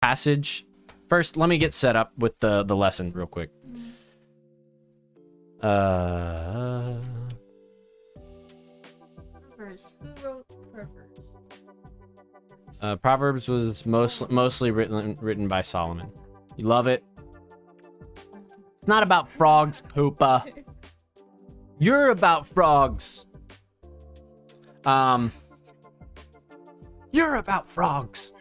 passage. First, let me get set up with the lesson real quick. Proverbs. Who wrote Proverbs? Proverbs was mostly written by Solomon. You love it? It's not about frogs, Poopa. You're about frogs. You're about frogs.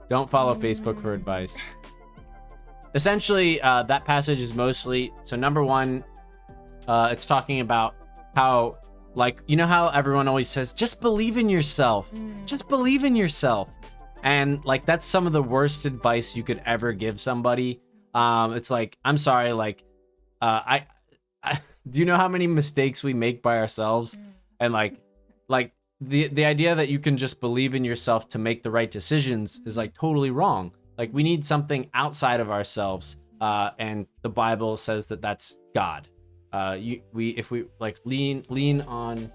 Don't follow Facebook for advice. Essentially, that passage is mostly, so number one, it's talking about how, like, you know how everyone always says, just believe in yourself. Just believe in yourself. And like, that's some of the worst advice you could ever give somebody. It's like, I'm sorry, like, I do you know how many mistakes we make by ourselves? And like the idea that you can just believe in yourself to make the right decisions is like totally wrong. Like, we need something outside of ourselves, and the Bible says that that's God. If we like lean on,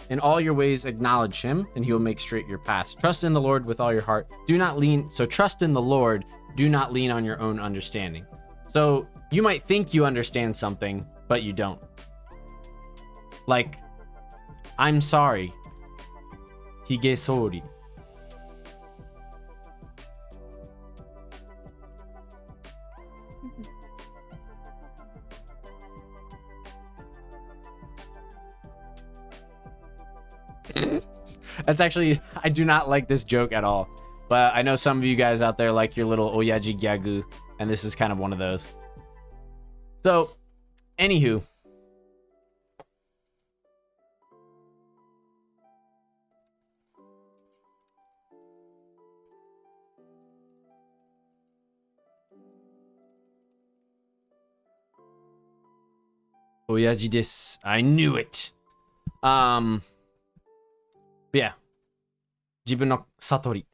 in all your ways acknowledge him, and he will make straight your paths. Trust in the Lord with all your heart. Trust in the Lord. Do not lean on your own understanding. So you might think you understand something, but you don't. Like, I'm sorry. Hige sori. That's actually, I do not like this joke at all. But I know some of you guys out there like your little oyaji gyagu, and this is kind of one of those. So, anywho. Oyaji desu. I knew it. But yeah. Jibun no satori.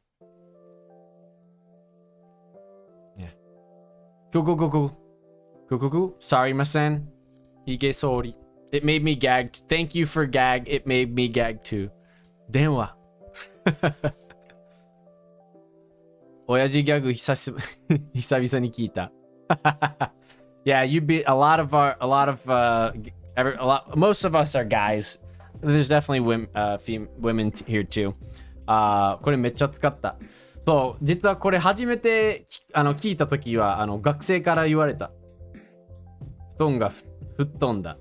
Yeah. Go. Sorry, Masen. Hige sori. It made me gag. Thank you for gag. It made me gag too. Denwa. Oyaji gyagu hisabisa ni kita. Yeah, most of us are guys. There's definitely women here too. これめっちゃ使った。そう、実はこれ初めて聞いたときは学生から言われた。布団が吹っ飛んだ。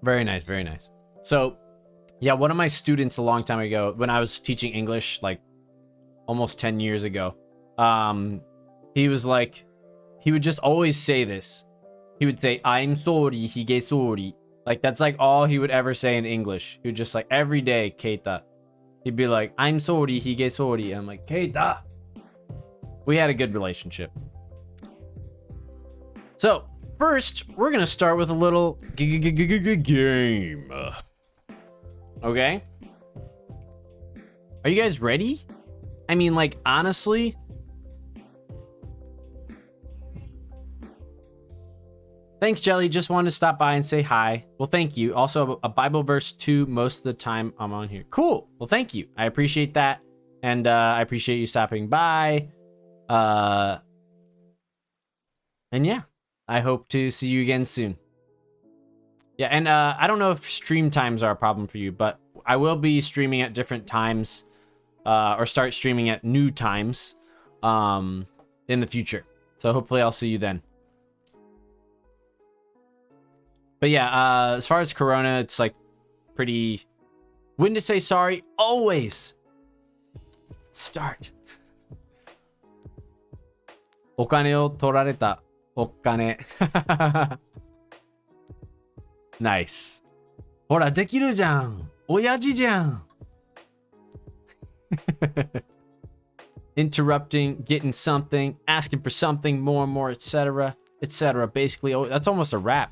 Very nice, very nice. So, yeah, one of my students a long time ago, when I was teaching English, like almost 10 years ago, he was like, he would just always say this. He would say, I'm sorry, hige sori. Like, that's like all he would ever say in English. He would just like, every day, Keita. He'd be like, I'm sorry, hige sori. And I'm like, Keita. We had a good relationship. So, first, we're going to start with a little game. Okay? Are you guys ready? I mean, like, honestly... Thanks, Jelly. Just wanted to stop by and say hi. Well, thank you. Also, a Bible verse too most of the time I'm on here. Cool. Well, thank you. I appreciate that. And I appreciate you stopping by. And yeah, I hope to see you again soon. Yeah, and I don't know if stream times are a problem for you, but I will be streaming at different times, or start streaming at new times in the future. So hopefully I'll see you then. But yeah, as far as Corona, it's like pretty... When to say sorry? Always! Start. お金を取られた。お金。Nice. ほら、できるじゃん。親父じゃん。Interrupting, getting something, asking for something more and more, etc. etc. Basically, that's almost a rap.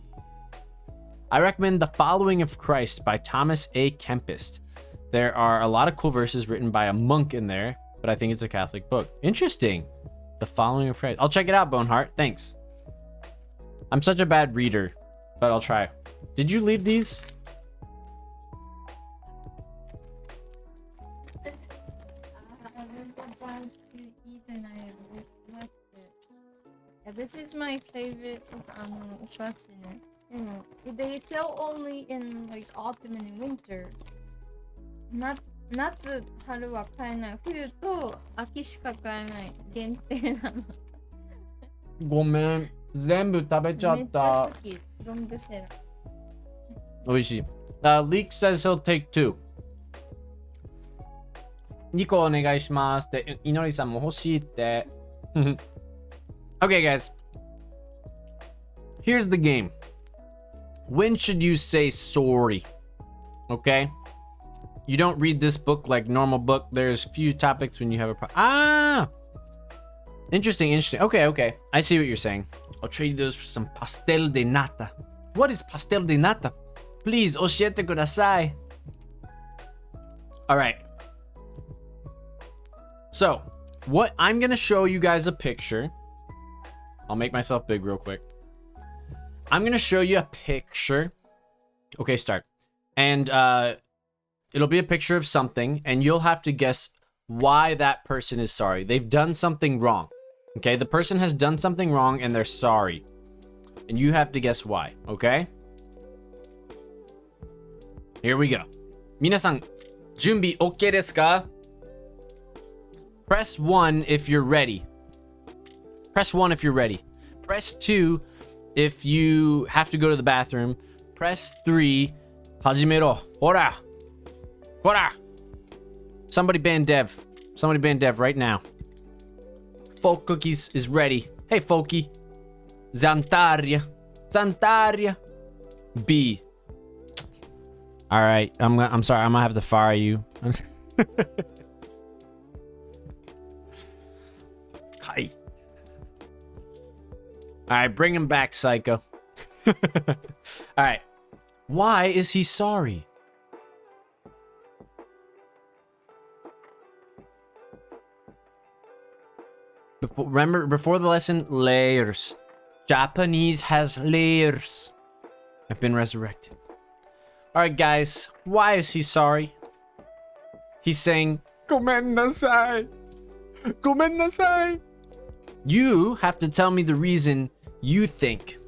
I recommend The Following of Christ by Thomas A. Kempis. There are a lot of cool verses written by a monk in there, but I think it's a Catholic book. Interesting. The Following of Christ. I'll check it out, Boneheart. Thanks. I'm such a bad reader, but I'll try. Did you leave these? I was about to eat and I left it. Yeah, this is my favorite oshasine. You know, they sell only in like autumn and winter. Not 春は買えない。冬と秋しか買えない。限定なの。ごめん。全部食べちゃっめっちゃた。好き。ロングセラー。おいしい。Leek says he'll take 2. 2個お願いしますって。いのりさんも欲しいって。Okay, guys. Here's the game. When should you say sorry? Okay? You don't read this book like normal book. There's few topics when you have a problem. Interesting. Okay. I see what you're saying. I'll trade those for some pastel de nata. What is pastel de nata? Please, oshete kudasai. All right. So, what I'm going to show you guys a picture. I'll make myself big real quick. I'm going to show you a picture. Okay, start. And it'll be a picture of something, and you'll have to guess why that person is sorry. They've done something wrong. Okay, the person has done something wrong, and they're sorry. And you have to guess why, okay? Here we go. 皆さん、準備 OK ですか? Press 1 if you're ready. Press 1 if you're ready. Press 2 if you have to go to the bathroom. Press 3. 始めろ. Hora. Somebody ban Dev. Somebody ban Dev right now. Folk Cookies is ready. Hey, Folky. Zantaria. B. All right. I'm sorry. I'm gonna have to fire you. Kai. All right, bring him back, Psycho. All right. Why is he sorry? Before the lesson, layers. Japanese has layers. I've been resurrected. All right, guys. Why is he sorry? He's saying, "Gomennasai. Gomennasai." You have to tell me the reason you think.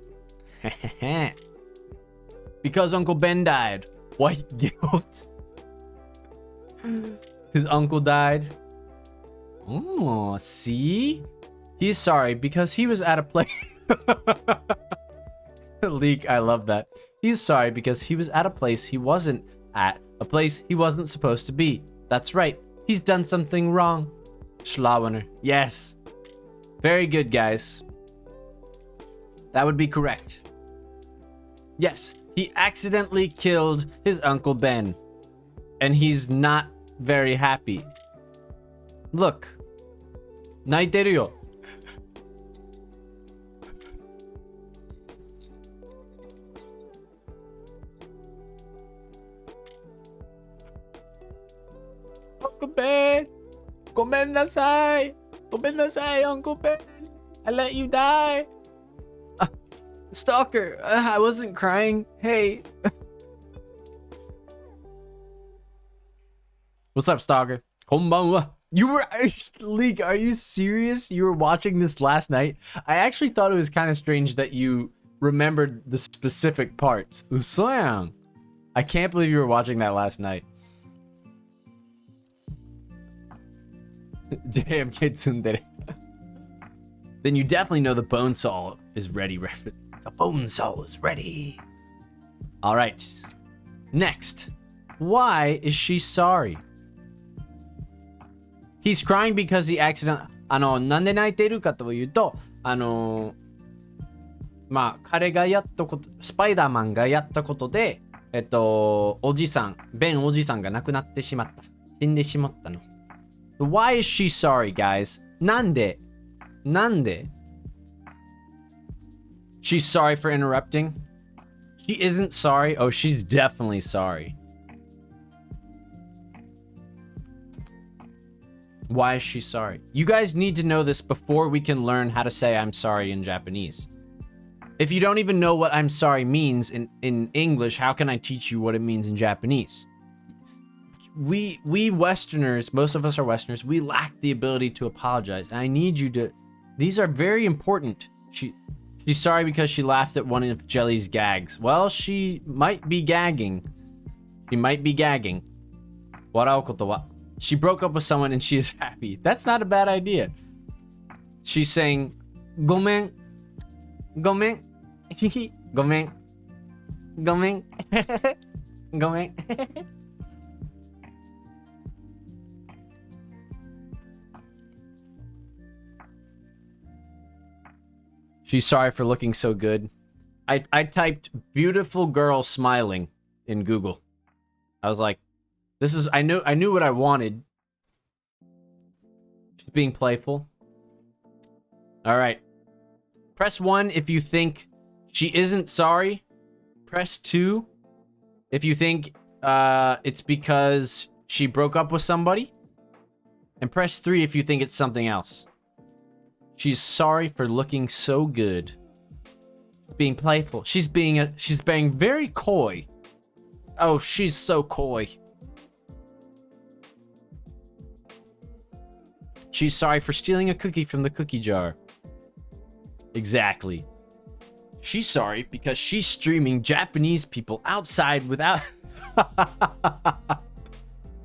Because Uncle Ben died. White guilt. His uncle died. Oh, see? He's sorry because he was at a place. Leak, I love that. He's sorry because he was at a place he wasn't at. A place he wasn't supposed to be. That's right. He's done something wrong. Schlauener. Yes. Very good, guys. That would be correct. Yes, he accidentally killed his Uncle Ben. And he's not very happy. Look. 泣いてるよ. Uncle Ben! ごめんなさい! ごめんなさい, Uncle Ben! I let you die! Stalker! I wasn't crying. Hey! What's up, Stalker? こんばんは. You were... Leak, are you serious? You were watching this last night? I actually thought it was kind of strange that you remembered the specific parts. Usoyang! I can't believe you were watching that last night. JMK Tsundere. Then you definitely know the bone saw is ready. The bone saw is ready. All right. Next. Why is she sorry? He's crying because he accidentally... なんで泣いているかというと、彼がやったこと、スパイダーマンがやったことで、おじさん、ベンおじさんが亡くなってしまった。死んでしまったの。Why is she sorry, guys? なんで She's sorry for interrupting? She isn't sorry? Oh, she's definitely sorry. Why is she sorry? You guys need to know this before we can learn how to say I'm sorry in Japanese. If you don't even know what I'm sorry means in English, how can I teach you what it means in Japanese? We Westerners, most of us are Westerners, we lack the ability to apologize. And I need you to, these are very important. She's sorry because she laughed at one of Jelly's gags. Well, she might be gagging. She might be gagging. Waraokoto wa. She broke up with someone and she is happy. That's not a bad idea. She's saying, gomen, gomen, gomen, gomen, gomen. She's sorry for looking so good. I typed beautiful girl smiling in Google. I was like, this is, I knew what I wanted. She's being playful. All right. Press 1 if you think she isn't sorry. Press 2 if you think it's because she broke up with somebody. And press 3 if you think it's something else. She's sorry for looking so good. Being playful. She's being very coy. Oh, she's so coy. She's sorry for stealing a cookie from the cookie jar. Exactly. She's sorry because she's streaming Japanese people outside without...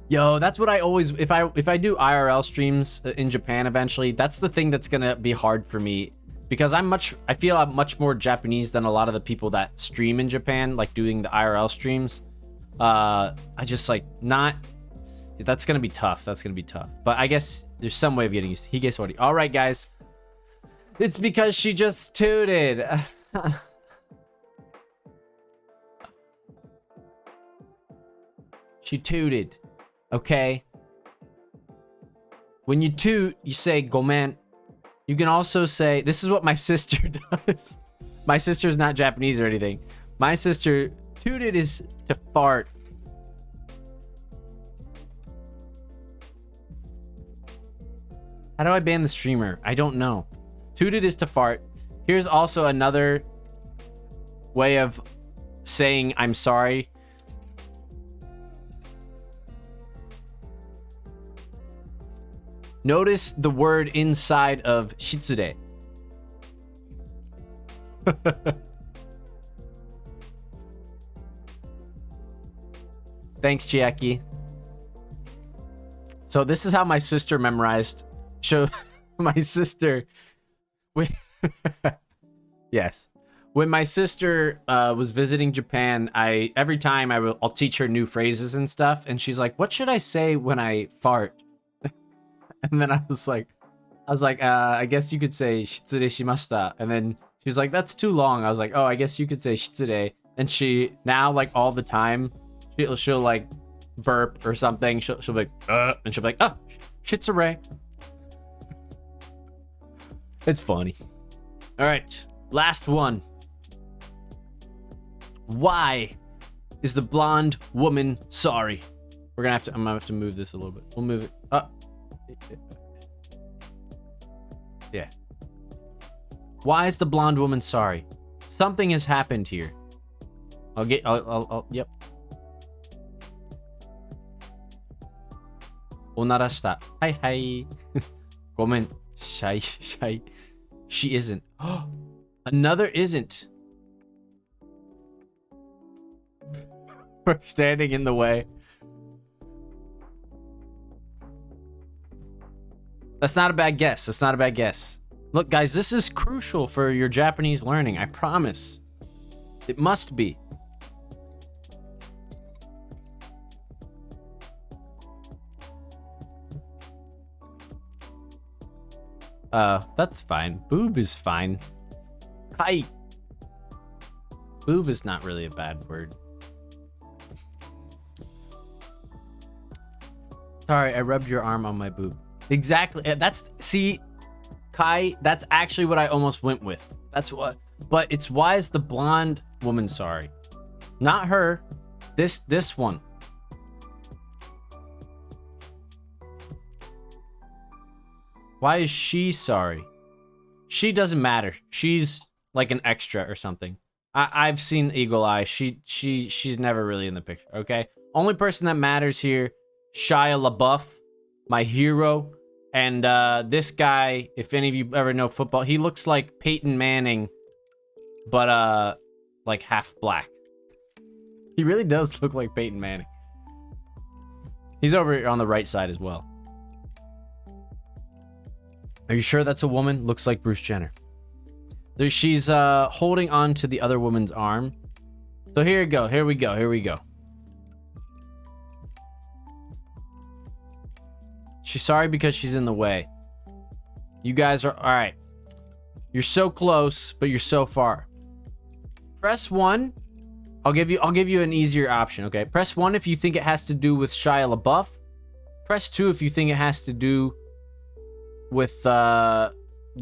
Yo, that's what I always... If I do IRL streams in Japan eventually, that's the thing that's gonna be hard for me. Because I feel I'm much more Japanese than a lot of the people that stream in Japan, like doing the IRL streams. I just like not... That's gonna be tough. That's gonna be tough. But I guess there's some way of getting used to it. Higesori. All right, guys. It's because she just tooted. She tooted. Okay? When you toot, you say gomen. You can also say... This is what my sister does. My sister's not Japanese or anything. My sister... Tooted is to fart. How do I ban the streamer? I don't know. Tooted is to fart. Here's also another way of saying I'm sorry. Notice the word inside of shitsude. Thanks, Chiaki. So this is how my sister memorized. Show my sister. Yes. When my sister was visiting Japan, every time I'll teach her new phrases and stuff, and she's like, "What should I say when I fart?" And then I was like, I guess you could say shitsure shimashita. And then she was like, that's too long. I was like, oh, I guess you could say shitsure. And she now like all the time, she'll like burp or something. She'll be like, and she'll be like, oh, shitsure. It's funny. All right, last one. Why is the blonde woman sorry? I'm gonna have to move this a little bit. We'll move it up. Yeah. Why is the blonde woman sorry? Something has happened here. Yep. Onarashita. Hi. Gomen. Shy. She isn't. Another isn't. We're standing in the way. That's not a bad guess. That's not a bad guess. Look, guys, this is crucial for your Japanese learning. I promise. It must be. That's fine. Boob is fine. Kai. Boob is not really a bad word. Sorry, I rubbed your arm on my boob. Exactly. See, Kai, that's actually what I almost went with. That's what, but it's why is the blonde woman sorry? Not her. This one. Why is she sorry? She doesn't matter. She's like an extra or something. I've seen Eagle Eye. She's never really in the picture. Okay, only person that matters here, Shia LaBeouf, my hero, and this guy. If any of you ever know football, he looks like Peyton Manning, but like half black. He really does look like Peyton Manning. He's over on the right side as well. Are you sure that's a woman? Looks like Bruce Jenner. She's holding on to the other woman's arm. So here we go. Here we go. She's sorry because she's in the way. You guys are all right. You're so close, but you're so far. Press 1. I'll give you an easier option, okay? Press 1 if you think it has to do with Shia LaBeouf. Press 2 if you think it has to do with the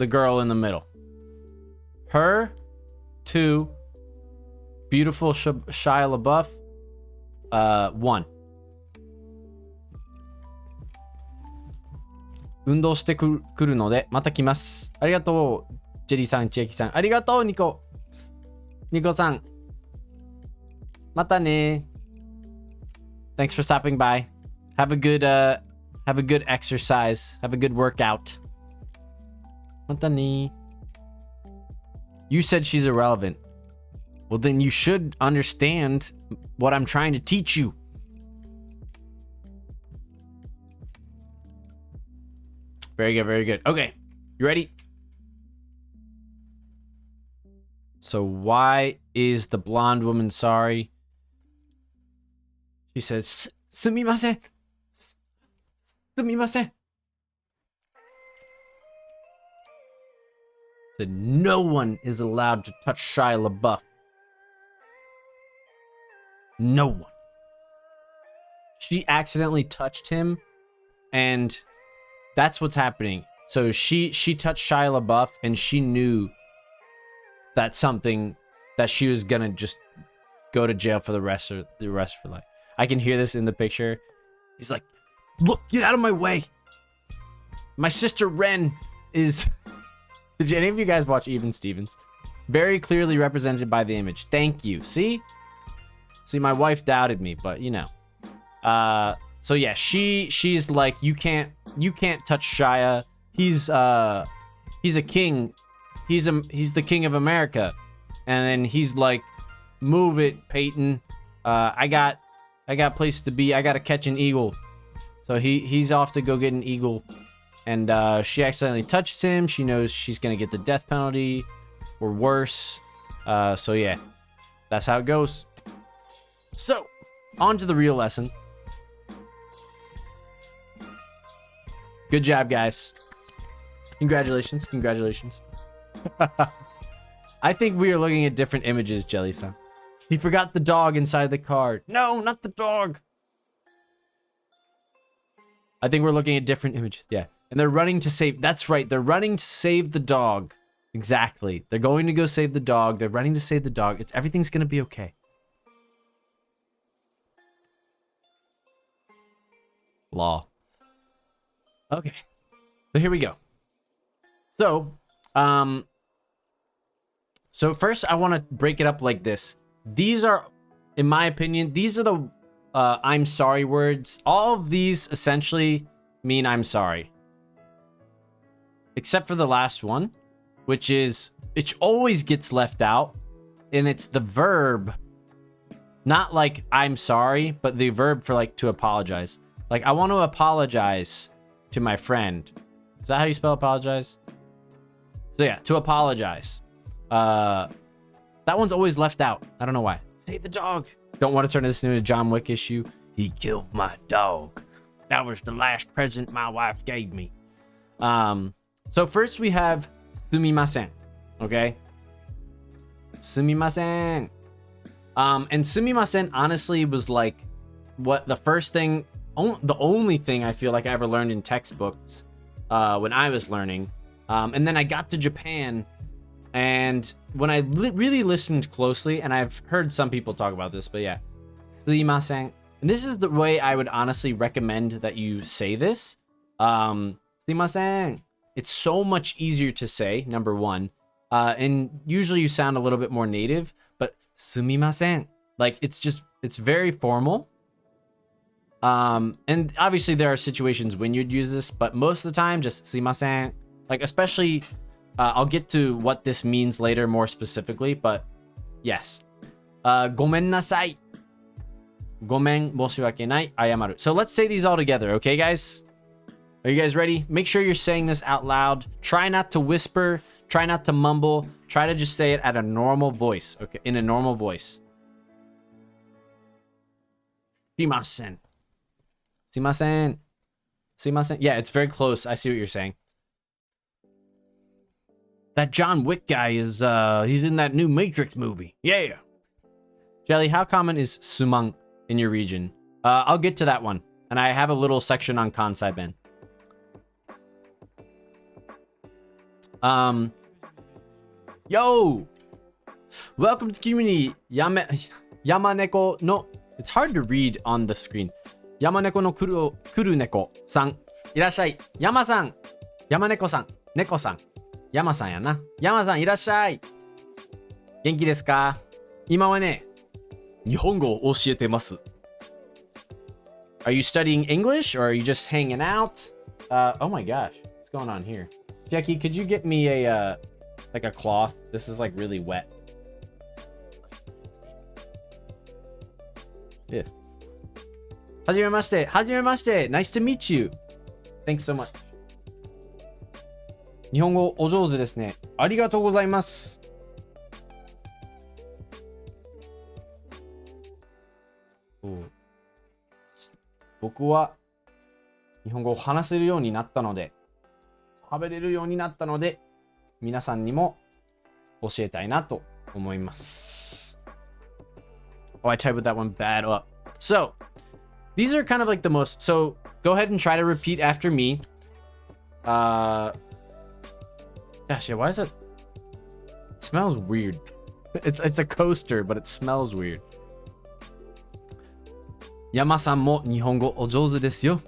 girl in the middle. Her, 2, beautiful Shia LaBeouf, 1. 運動してくるのでまた来ます。ありがとうジェリーさん、千秋さん。ありがとうニコさん。またね。Thanks for stopping by. Have a good exercise. Have a good workout. またね。You said she's irrelevant. Well, then you should understand what I'm trying to teach you. Very good, very good. Okay, you ready? So why is the blonde woman sorry? She says, すみません. すみません. Said no one is allowed to touch Shia LaBeouf. No one. She accidentally touched him, and that's what's happening. So she touched Shia LaBeouf, and she knew that something that she was gonna just go to jail for the rest of her life. I can hear this in the picture. He's like, "Look, get out of my way. My sister Ren is." Did any of you guys watch Even Stevens? Very clearly represented by the image. Thank you. See, my wife doubted me, but you know. So yeah, she's like, you can't touch Shia. He's a king. He's the king of America. And then he's like, move it, Peyton. I got place to be. I gotta catch an eagle. So he's off to go get an eagle. And she accidentally touches him. She knows she's gonna get the death penalty or worse. So yeah, that's how it goes. So on to the real lesson. Good job, guys. Congratulations. I think we are looking at different images, Jelly-san. He forgot the dog inside the card. No, not the dog. I think we're looking at different images. Yeah. And they're running to save. That's right. They're running to save the dog. Exactly. They're going to go save the dog. They're running to save the dog. Everything's going to be okay. Law. Okay. So here we go. So first I want to break it up like this. These are, in my opinion, these are the I'm sorry words. All of these essentially mean I'm sorry. Except for the last one, which is, it always gets left out, and it's the verb. Not like I'm sorry, but the verb for like to apologize. Like, I want to apologize to my friend. Is that how you spell apologize? So yeah, to apologize. That one's always left out. I don't know why. Save the dog. Don't want to turn this into a John Wick issue. He killed my dog. That was the last present my wife gave me. So first we have sumimasen. Okay? Sumimasen. And sumimasen honestly was like what the first thing, the only thing I feel like I ever learned in textbooks when I was learning. And then I got to Japan, and when I really listened closely, and I've heard some people talk about this, but yeah, sumimasen. And this is the way I would honestly recommend that you say this. Sumimasen. It's so much easier to say, number one. And usually you sound a little bit more native, but sumimasen, like it's very formal. And obviously there are situations when you'd use this, but most of the time just sumimasen. Like especially, I'll get to what this means later more specifically, but yes. Gomen nasai. Gomen, moshiwake nai, ayamaru. So let's say these all together, okay, guys? Are you guys ready? Make sure you're saying this out loud. Try not to whisper. Try not to mumble. Try to just say it at a normal voice, okay? In a normal voice. Shimasen. Shimasen. Shimasen. Yeah, it's very close. I see what you're saying. That John Wick guy is, he's in that new Matrix movie. Yeah. Jelly, how common is sumang in your region? I'll get to that one. And I have a little section on Kansai Ben. Yo! Welcome to the community. Yamaneko no... It's hard to read on the screen. Yamaneko no kuru neko san. Irashai. Yama-san. Yamaneko-san. Neko-san. Yama-san ya na. Yama-san, irashai. Genki desu ka? Ima wa ne, Nihongo o oshiete masu. Are you studying English or are you just hanging out? Oh my gosh. What's going on here? Jackie, could you get me a like a cloth? This is like really wet. Yes. Hajimemashite. Hajimemashite. Nice to meet you. Thanks so much. 日本語お上手ですね。ありがとうございます。僕は日本語を話せるようになったので、喋れるようになったので、皆さんにも教えたいなと思います。Oh, I typed that one bad up. So, these are kind of like the most... So, go ahead and try to repeat after me. Gosh, yeah, why is it... It smells weird. It's a coaster, but it smells weird. Yama-san mo Nihongo o jouzu desu yo.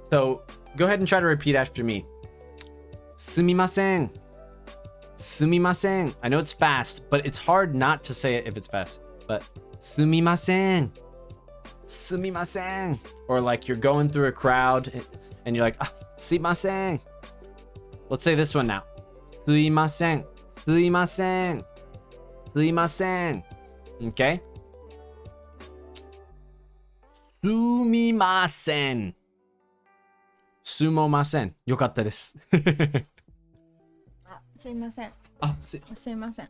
So go ahead and try to repeat after me. Sumimasen. Sumimasen. I know it's fast, but it's hard not to say it if it's fast. But sumimasen. Sumimasen. Or like you're going through a crowd and you're like, ah, sumimasen. Let's say this one now. Sumimasen. Sumimasen. Sumimasen. Okay? Sumimasen. Sumomasen. よかったです。あ、すいません。あ、すいません。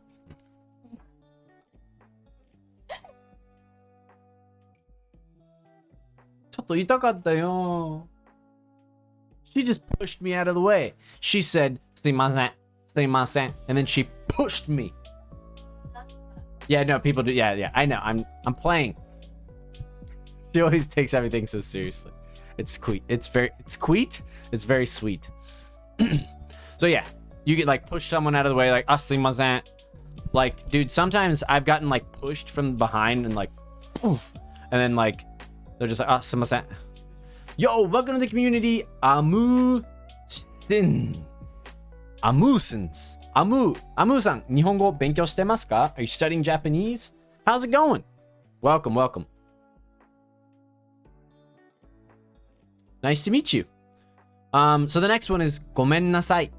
ちょっと痛かったよ。She just pushed me out of the way. She said, すいません。すいません. And then she pushed me. Yeah, no, people do. Yeah, I know. I'm playing. She always takes everything so seriously. It's sweet. It's very sweet. So yeah, you get like push someone out of the way, like sumimasen. Like, dude, sometimes I've gotten like pushed from behind and like, poof, and then like they're just like sumimasen. Yo, welcome to the community. Amu-san. Amu-san, 日本語勉強してますか? Are you studying Japanese? How's it going? Welcome. Nice to meet you. So the next one is gomen nasai.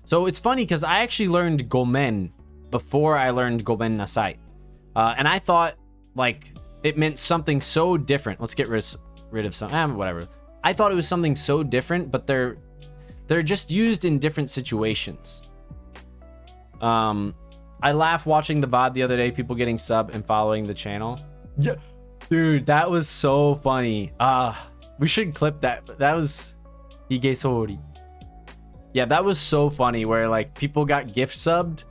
So it's funny because I actually learned gomen before I learned gomen nasai. And I thought like it meant something so different. Let's get rid of some, whatever. I thought it was something so different, but they're just used in different situations. I laughed watching the VOD the other day, people getting sub and following the channel. Yeah, dude, that was so funny. We should clip that. That was Hige Sori. Yeah, that was so funny where like people got gift subbed.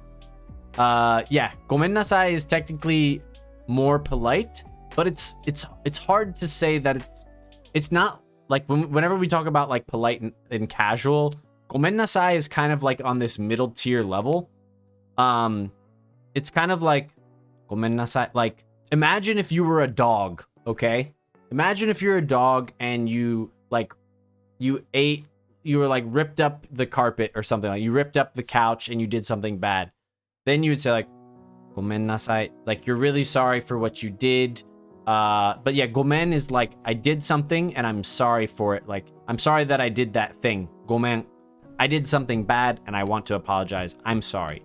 Yeah, gomen nasai is technically more polite, but it's hard to say that it's not like whenever we talk about like polite and casual, gomen nasai is kind of like on this middle tier level. It's kind of like gomen nasai, like imagine if you were a dog, okay? Imagine if you're a dog and you like you were like ripped up the carpet or something, like you ripped up the couch and you did something bad. Then you would say like, ごめんなさい. Like you're really sorry for what you did. But yeah, ごめん is like I did something and I'm sorry for it. Like I'm sorry that I did that thing. ごめん. I did something bad and I want to apologize. I'm sorry.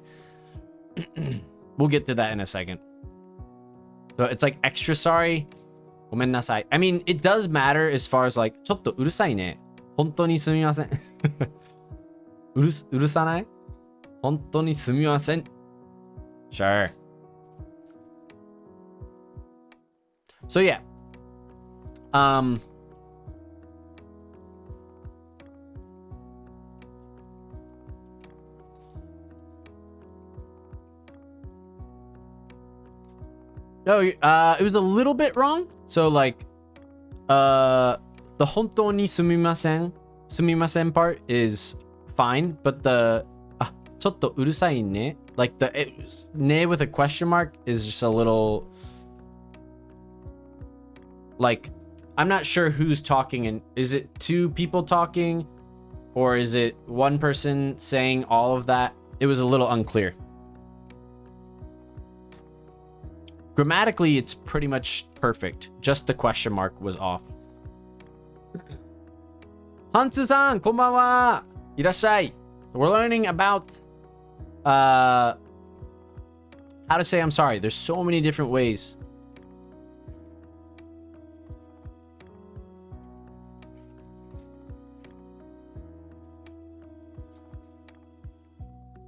We'll get to that in a second. So it's like extra sorry. ごめんなさい. I mean, it does matter as far as like ちょっとうるさいね. 本当にすみません。うるさない? 本当にすみません. Sure. So yeah. No, it was a little bit wrong. So like, the 本当にすみません part is fine, but the ちょっとうるさいね, like the ne with a question mark is just a little like, I'm not sure who's talking, and is it two people talking or is it one person saying all of that? It was a little unclear. Grammatically, it's pretty much perfect. Just the question mark was off. Hansu-san, konbanwa. Irashai. We're learning about how to say I'm sorry. There's so many different ways.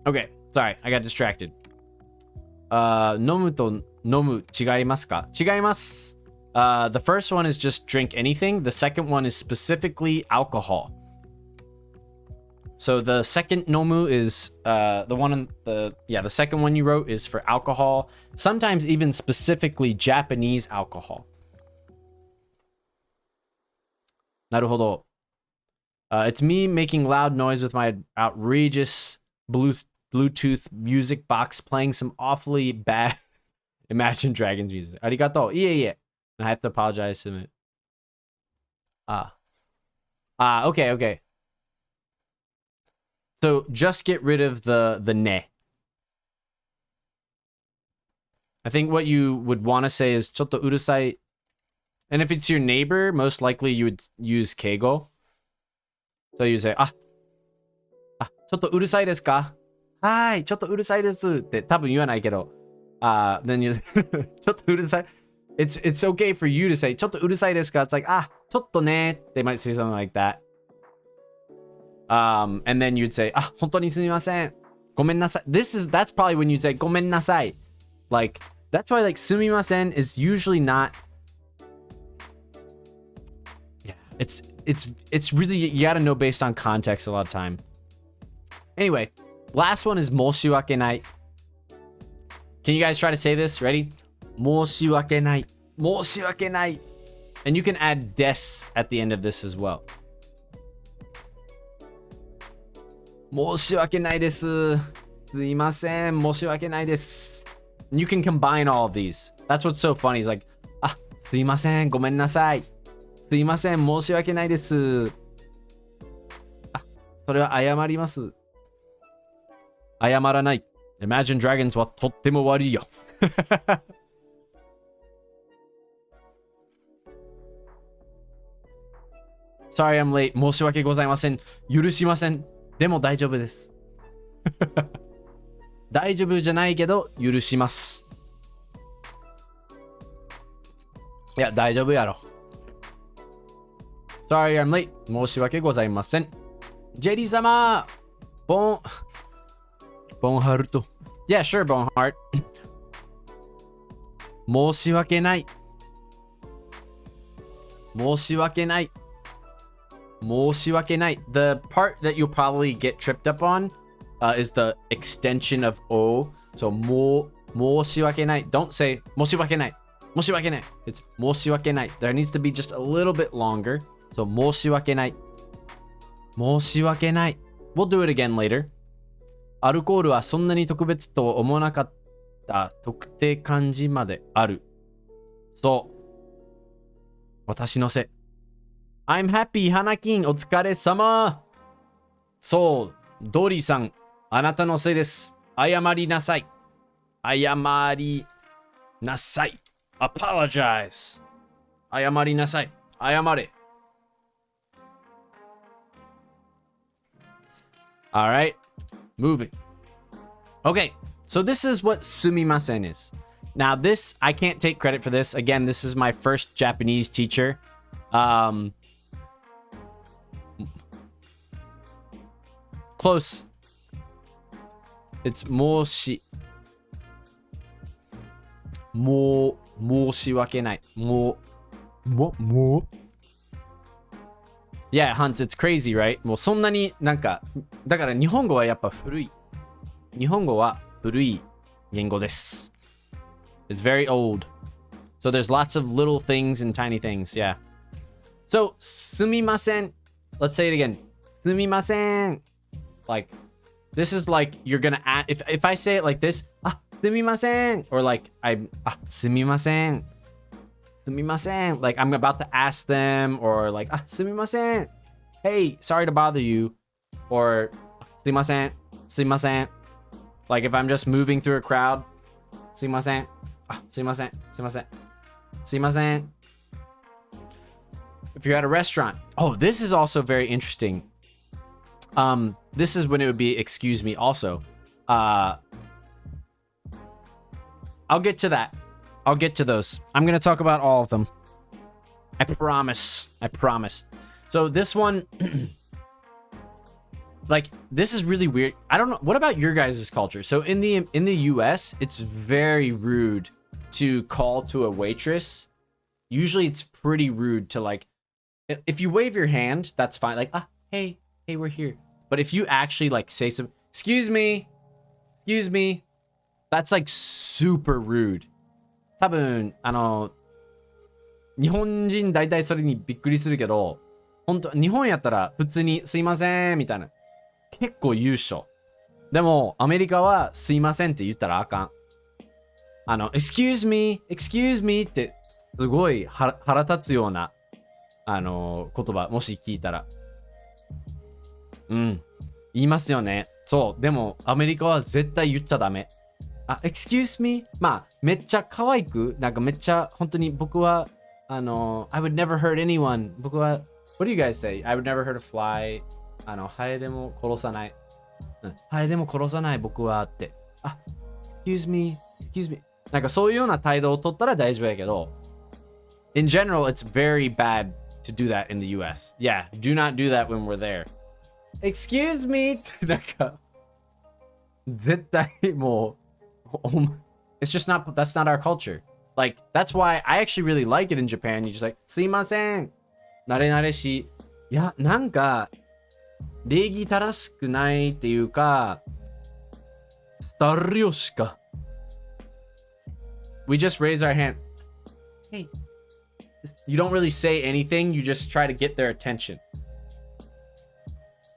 Okay, sorry, I got distracted. 飲むと飲む違いますか? 違います. The first one is just drink anything. The second one is specifically alcohol. So the second nomu is the second one you wrote is for alcohol. Sometimes even specifically Japanese alcohol. なるほど. It's me making loud noise with my outrageous Bluetooth music box playing some awfully bad Imagine Dragons music. Arigato. Yeah. I have to apologize to him. Okay. So just get rid of the ne. I think what you would want to say is ちょっとうるさい. And if it's your neighbor, most likely you would use keigo. So you say ちょっとうるさいですか? はい、ちょっとうるさいですって多分言わないけど。Then you ちょっとうるさい. It's okay for you to say ちょっとうるさいですか? It's like ちょっとね. They might say something like that. And then you'd say 本当にすみません. ごめんなさい. That's probably when you'd say ごめんなさい. Like that's why like すみません is usually not. Yeah, it's really, you gotta know based on context a lot of time. Anyway, last one is 申し訳ない. Can you guys try to say this? Ready? 申し訳ない. 申し訳ない. And you can add des at the end of this as well. 申し訳ないです. すいません. 申し訳ないです. And you can combine all of these. That's what's so funny. It's like, すいません. ごめんなさい. すいません. 申し訳ないです. それは謝ります. 謝らない. Imagine Dragons はとっても悪いよ。Sorry, I'm late. 申し訳ございません。許しません。でも大丈夫です。大丈夫じゃないけど許します。いや、大丈夫やろ。Sorry, I'm late. 申し訳ございません。JD 様、Bonheart. Yeah, sure, Bonheart. 申し訳ない。申し訳ない。申し訳ない. The part that you'll probably get tripped up on is the extension of O. So, 申し訳ない. Don't say 申し訳ない. 申し訳ない. It's 申し訳ない. There needs to be just a little bit longer. So, 申し訳ない. 申し訳ない. We'll do it again later. アルコールはそんなに特別と思わなかった特定漢字まである。そう。私のせい。I'm happy, 花金、お疲れ様。そう、ドーリーさん、あなたのせいです。謝りなさい。謝りなさい。Apologize. 謝りなさい。謝れ。All right, moving. Okay, so this is what sumimasen is. Now this, I can't take credit for this. Again, this is my first Japanese teacher. Close. It's moshi. 申し訳ない。Yeah, Hunts, it's crazy, right? もうそんなになんか、だから日本語はやっぱ古い。日本語は古い言語です。It's very old. So there's lots of little things and tiny things, yeah. So, すみません. Let's say it again. すみません. Like, this is like you're gonna add, if I say it like this, すみません. Or like,すみません. すみません. Like, I'm about to ask them, or like, すみません. Hey, sorry to bother you. Or, すみません. すみません. Like, if I'm just moving through a crowd, すみません. すみません. すみません. すみません. If you're at a restaurant. Oh, this is also very interesting. This is when it would be excuse me also. I'll get to that. I'll get to those. I'm going to talk about all of them. I promise. I promise. So this one, like, this is really weird. I don't know. What about your guys' culture? So in the US, it's very rude to call to a waitress. Usually it's pretty rude to, like, if you wave your hand, that's fine. Like, hey, we're here. But if you actually like say some, excuse me, that's like super rude. 多分、日本人大体それにびっくりするけど、本当日本やったら普通にすいませんみたいな。結構言うっしょ。でも、アメリカはすいませんって言ったらあかん。excuse me ってすごい腹立つような、言葉、もし聞いたら。言いますよね。そう。でも、アメリカは絶対言っちゃダメ。excuse me? まあ、めっちゃ可愛く、なんかめっちゃ、本当に僕は、I would never hurt anyone. 僕は、what do you guys say? I would never hurt a fly. ハエでも殺さない。ハエでも殺さない僕はって。excuse me. なんかそういうような態度を取ったら大丈夫やけど、in general, it's very bad to do that in the US. Yeah, do not do that when we're there. Excuse me ってなんか絶対もう it's just not, that's not our culture. Like, that's why I actually really like it in Japan. You just like すいません慣れ慣れしいやなんか礼儀正しくないっていうかスタリオしか We just raise our hand. Hey, you don't really say anything. You just try to get their attention.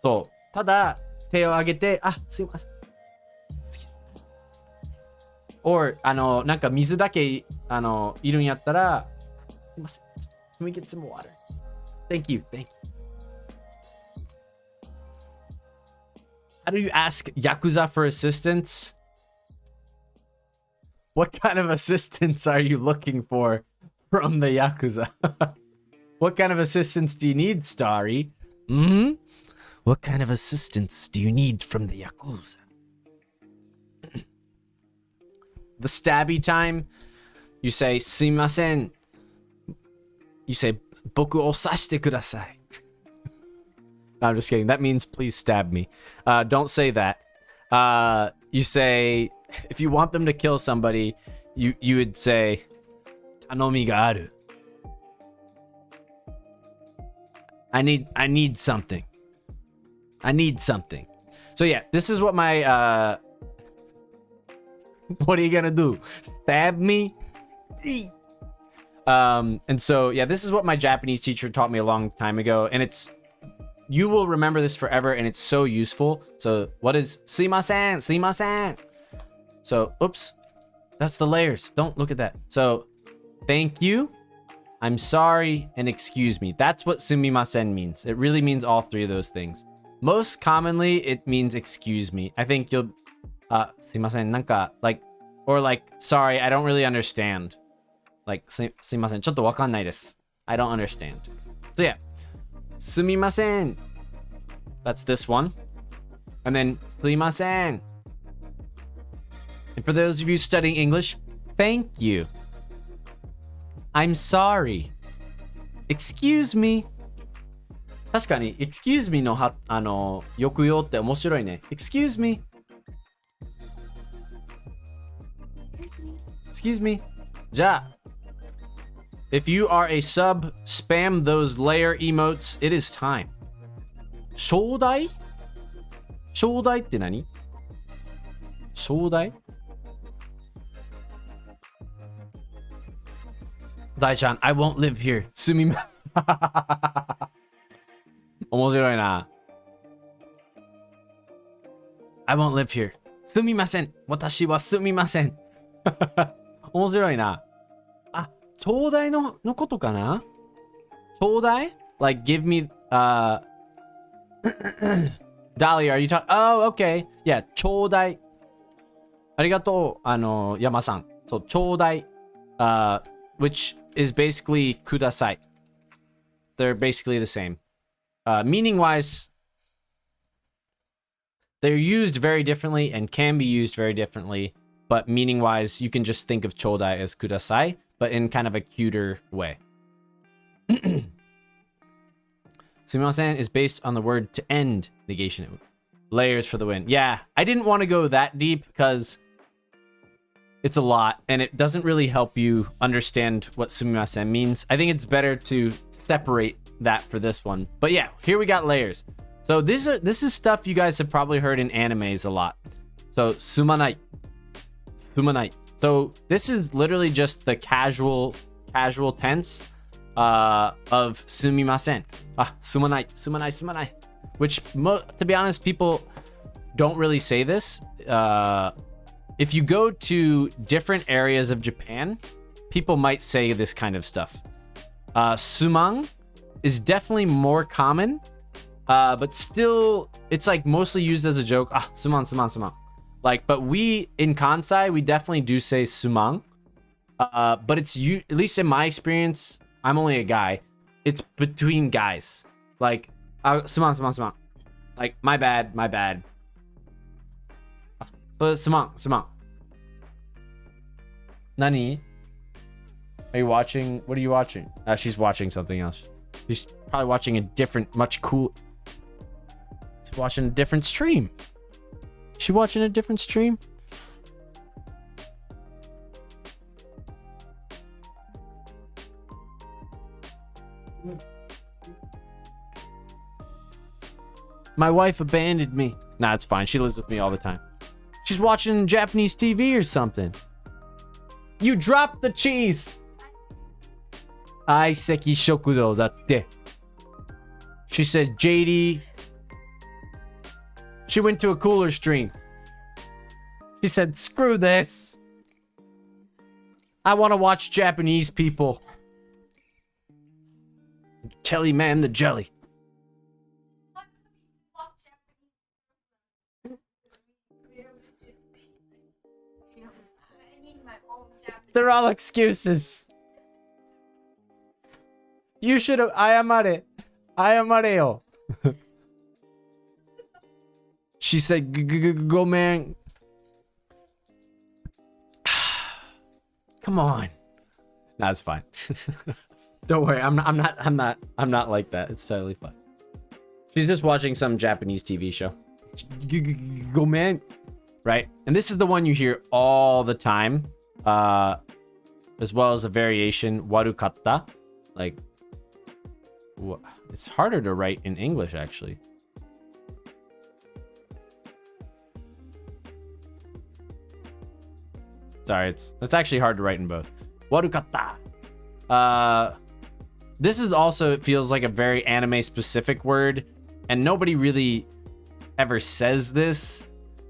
そう。ただ、手を挙げて、すいません。or, なんか水だけ、いるんやったら、すいません。Can we get some water? Thank you. How do you ask Yakuza for assistance? What kind of assistance are you looking for from the Yakuza? What kind of assistance do you need, Starry? What kind of assistance do you need from the Yakuza? The stabby time, you say, すいません. You say, 僕を刺してください. No, I'm just kidding. That means please stab me. Don't say that. You say, if you want them to kill somebody, you would say, 頼みがある. I need something. So yeah, this is what my what are you gonna do? Stab me? And so yeah, this is what my Japanese teacher taught me a long time ago, and you will remember this forever, and it's so useful. So what is すいません? So oops, that's the layers. Don't look at that. So thank you, I'm sorry, and excuse me. That's what sumimasen means. It really means all three of those things. Most commonly, it means excuse me. I think you'll, sumimasen, nanka, like, or like, sorry, I don't really understand. Like, sumimasen, ちょっとわかんないです. I don't understand. So yeah, sumimasen. That's this one. And then, sumimasen. And for those of you studying English, thank you. I'm sorry. Excuse me. 確かに excuse me のは抑揚って面白いね。excuse me. Excuse me. じゃあ if you are a sub, spam those layer emotes. It is time. 招待って何？招待？大ちゃん I won't live here. すみま面白いな。I won't live here. すみません。私はすみません。面白いな。あ、頂戴のことかな？頂戴？ Like give me Dali, are you talking? Oh, okay. Yeah, 頂戴。ありがとう、山さん。そう、頂戴。Which is basically kudasai. They're basically the same. Meaning wise, they're used very differently and can be used very differently. But meaning wise, you can just think of chodai as kudasai, but in kind of a cuter way. Sumimasen is based on the word to end negation. Layers for the win. Yeah, I didn't want to go that deep because it's a lot and it doesn't really help you understand what sumimasen means. I think it's better to separate that for this one. But yeah, here we got layers. So this is stuff you guys have probably heard in animes a lot. So sumanai. So this is literally just the casual tense of sumimasen. Sumanai. Which to be honest, people don't really say this. If you go to different areas of Japan, people might say this kind of stuff. Sumang is definitely more common, but still, it's like mostly used as a joke. Suman. Like, but we in Kansai, we definitely do say sumang. But it's at least in my experience, I'm only a guy. It's between guys. Like, suman. Like, my bad. But suman. Nani? Are you watching? What are you watching? She's watching something else. She's probably watching a different, much cool. She's watching a different stream. She watching a different stream? My wife abandoned me. Nah, it's fine. She lives with me all the time. She's watching Japanese TV or something. You dropped the cheese. Aiseki shokudo datte. She said JD. She went to a cooler stream. She said, screw this. I want to watch Japanese people. Kelly Man the Jelly. They're all excuses. You should have. Ayamareo. She said, "Go, man." Come on. Nah, it's fine. Don't worry. I'm not like that. It's totally fine. She's just watching some Japanese TV show. Go, man. Right? And this is the one you hear all the time. As well as a variation, warukatta. Like, it's harder to write in English, actually. Sorry, it's actually hard to write in both. Warukatta. This is also, it feels like a very anime specific word, and nobody really ever says this.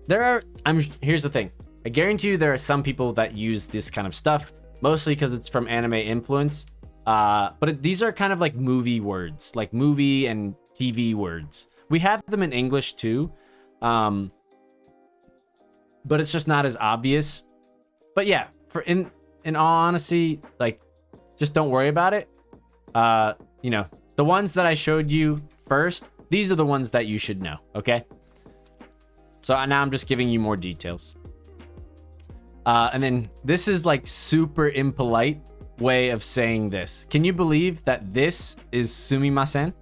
Here's the thing. I guarantee you there are some people that use this kind of stuff, mostly because it's from anime influence. These are kind of like movie words, like movie and TV words. We have them in English too, but it's just not as obvious. But yeah, in all honesty, like, just don't worry about it. You know, the ones that I showed you first, these are the ones that you should know, okay? So now I'm just giving you more details. And then this is like super impolite way of saying this. Can you believe that this is sumimasen?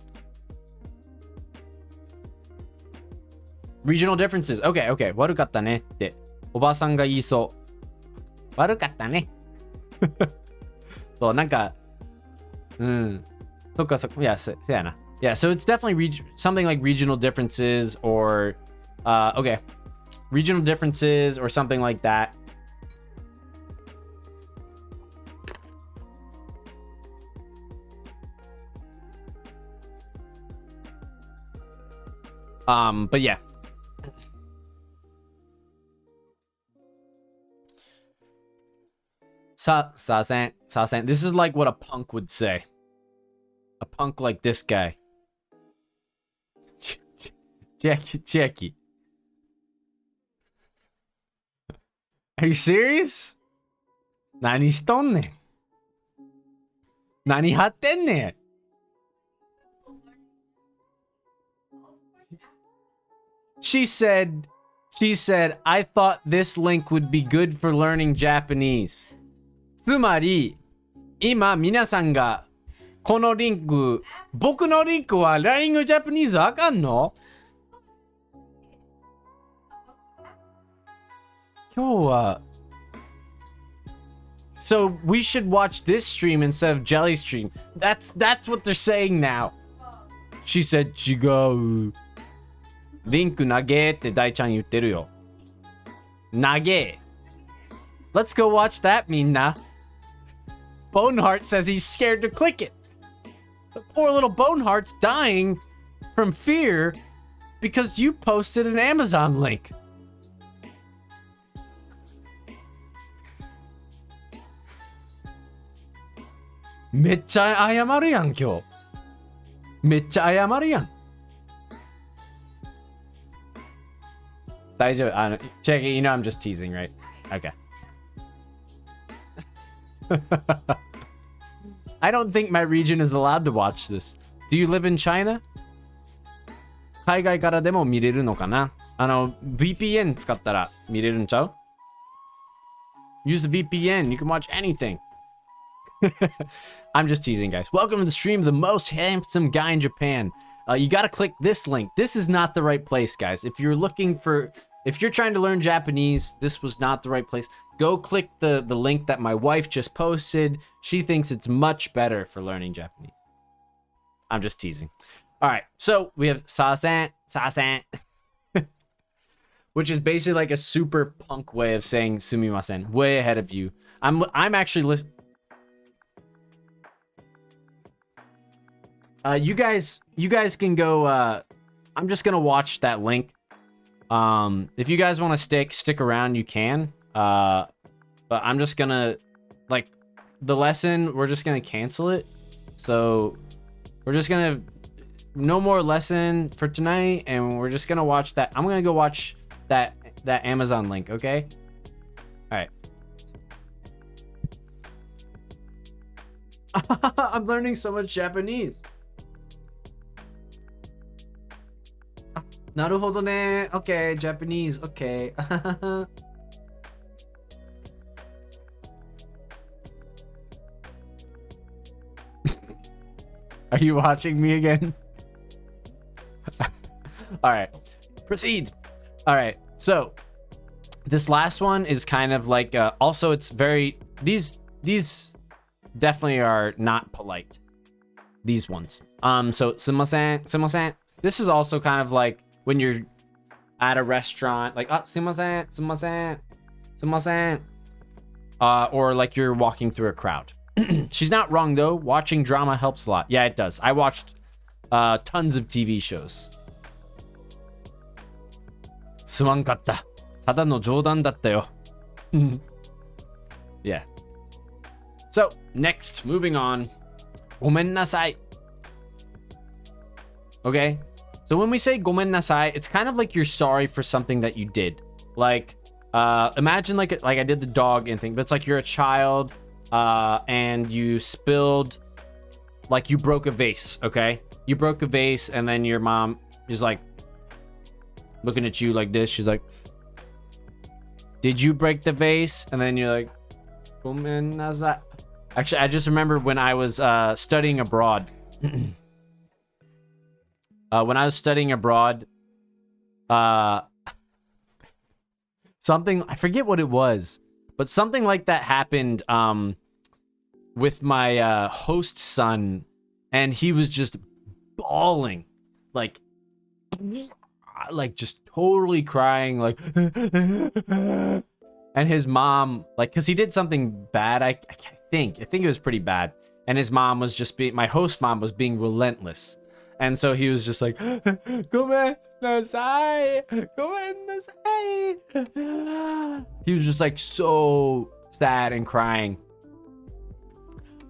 Regional differences. Okay, okay. 悪かったねっておばさんが言いそう。悪かったね。そう、なんか、そっかそっか。Yeah, そうやな。Yeah, so it's definitely something like regional differences or, okay, regional differences or something like that. But yeah. Sasan. This is like what a punk would say. A punk like this guy. Jackie. Are you serious? 何しとんねん。何貼ってんねん。She said, I thought this link would be good for learning Japanese. つまり、今皆さんがこのリンク、僕のリンクは Learning Japanese あかんの？今日は So we should watch this stream instead of Jelly stream. That's what they're saying now. She said 違う。リンク投げって大ちゃん言ってるよ。投げ。Let's go watch that, みんな。Boneheart says he's scared to click it. The poor little Boneheart's dying from fear because you posted an Amazon link. Meっちゃ謝るやん、今日。めっちゃ謝るやん。大丈夫。check it. You know I'm just teasing, right? Okay. I don't think my region is allowed to watch this. Do you live in China? 海外からでも見れるのかな？VPN 使ったら見れるんちゃう？ Use the VPN. You can watch anything. I'm just teasing, guys. Welcome to the stream of the most handsome guy in Japan. You gotta click this link. This is not the right place, guys. If you're trying to learn Japanese, this was not the right place. Go click the link that my wife just posted. She thinks it's much better for learning Japanese. I'm just teasing. All right, so we have sasen, which is basically like a super punk way of saying sumimasen. Way ahead of you. I'm actually listening. You guys can go. I'm just gonna watch that link. If you guys want to stick around, you can. But I'm just gonna, like, the lesson, we're just gonna cancel it. So we're just gonna, no more lesson for tonight, and we're just gonna watch that. I'm gonna go watch that Amazon link, okay? All right. I'm learning so much Japanese. なるほどね。Okay, Japanese. Okay. Are you watching me again? All right. Proceed. All right. So, this last one is kind of like also it's very these definitely are not polite. These ones. So sumimasen. This is also kind of like when you're at a restaurant, like, sumimasen. Or like you're walking through a crowd. She's not wrong though. Watching drama helps a lot. Yeah, it does. I watched tons of TV shows. すまんかった。ただの冗談だったよ。Yeah. So, next, moving on. Gomen nasai. Okay? So when we say gomen nasai, it's kind of like you're sorry for something that you did. Like, imagine like I did the dog and thing, but it's like you're a child, and you spilled, like you broke a vase, okay? You broke a vase, and then your mom is like looking at you like this. She's like, did you break the vase? And then you're like, gomen nasai. Actually, I just remember when I was studying abroad. When I was studying abroad, something, I forget what it was, but something like that happened with my host son, and he was just bawling, like just totally crying, like, and his mom, like, because he did something bad, I think it was pretty bad, and his mom was just my host mom was being relentless. And so he was just like, gomen nasai, gomen nasai. He was just like so sad and crying.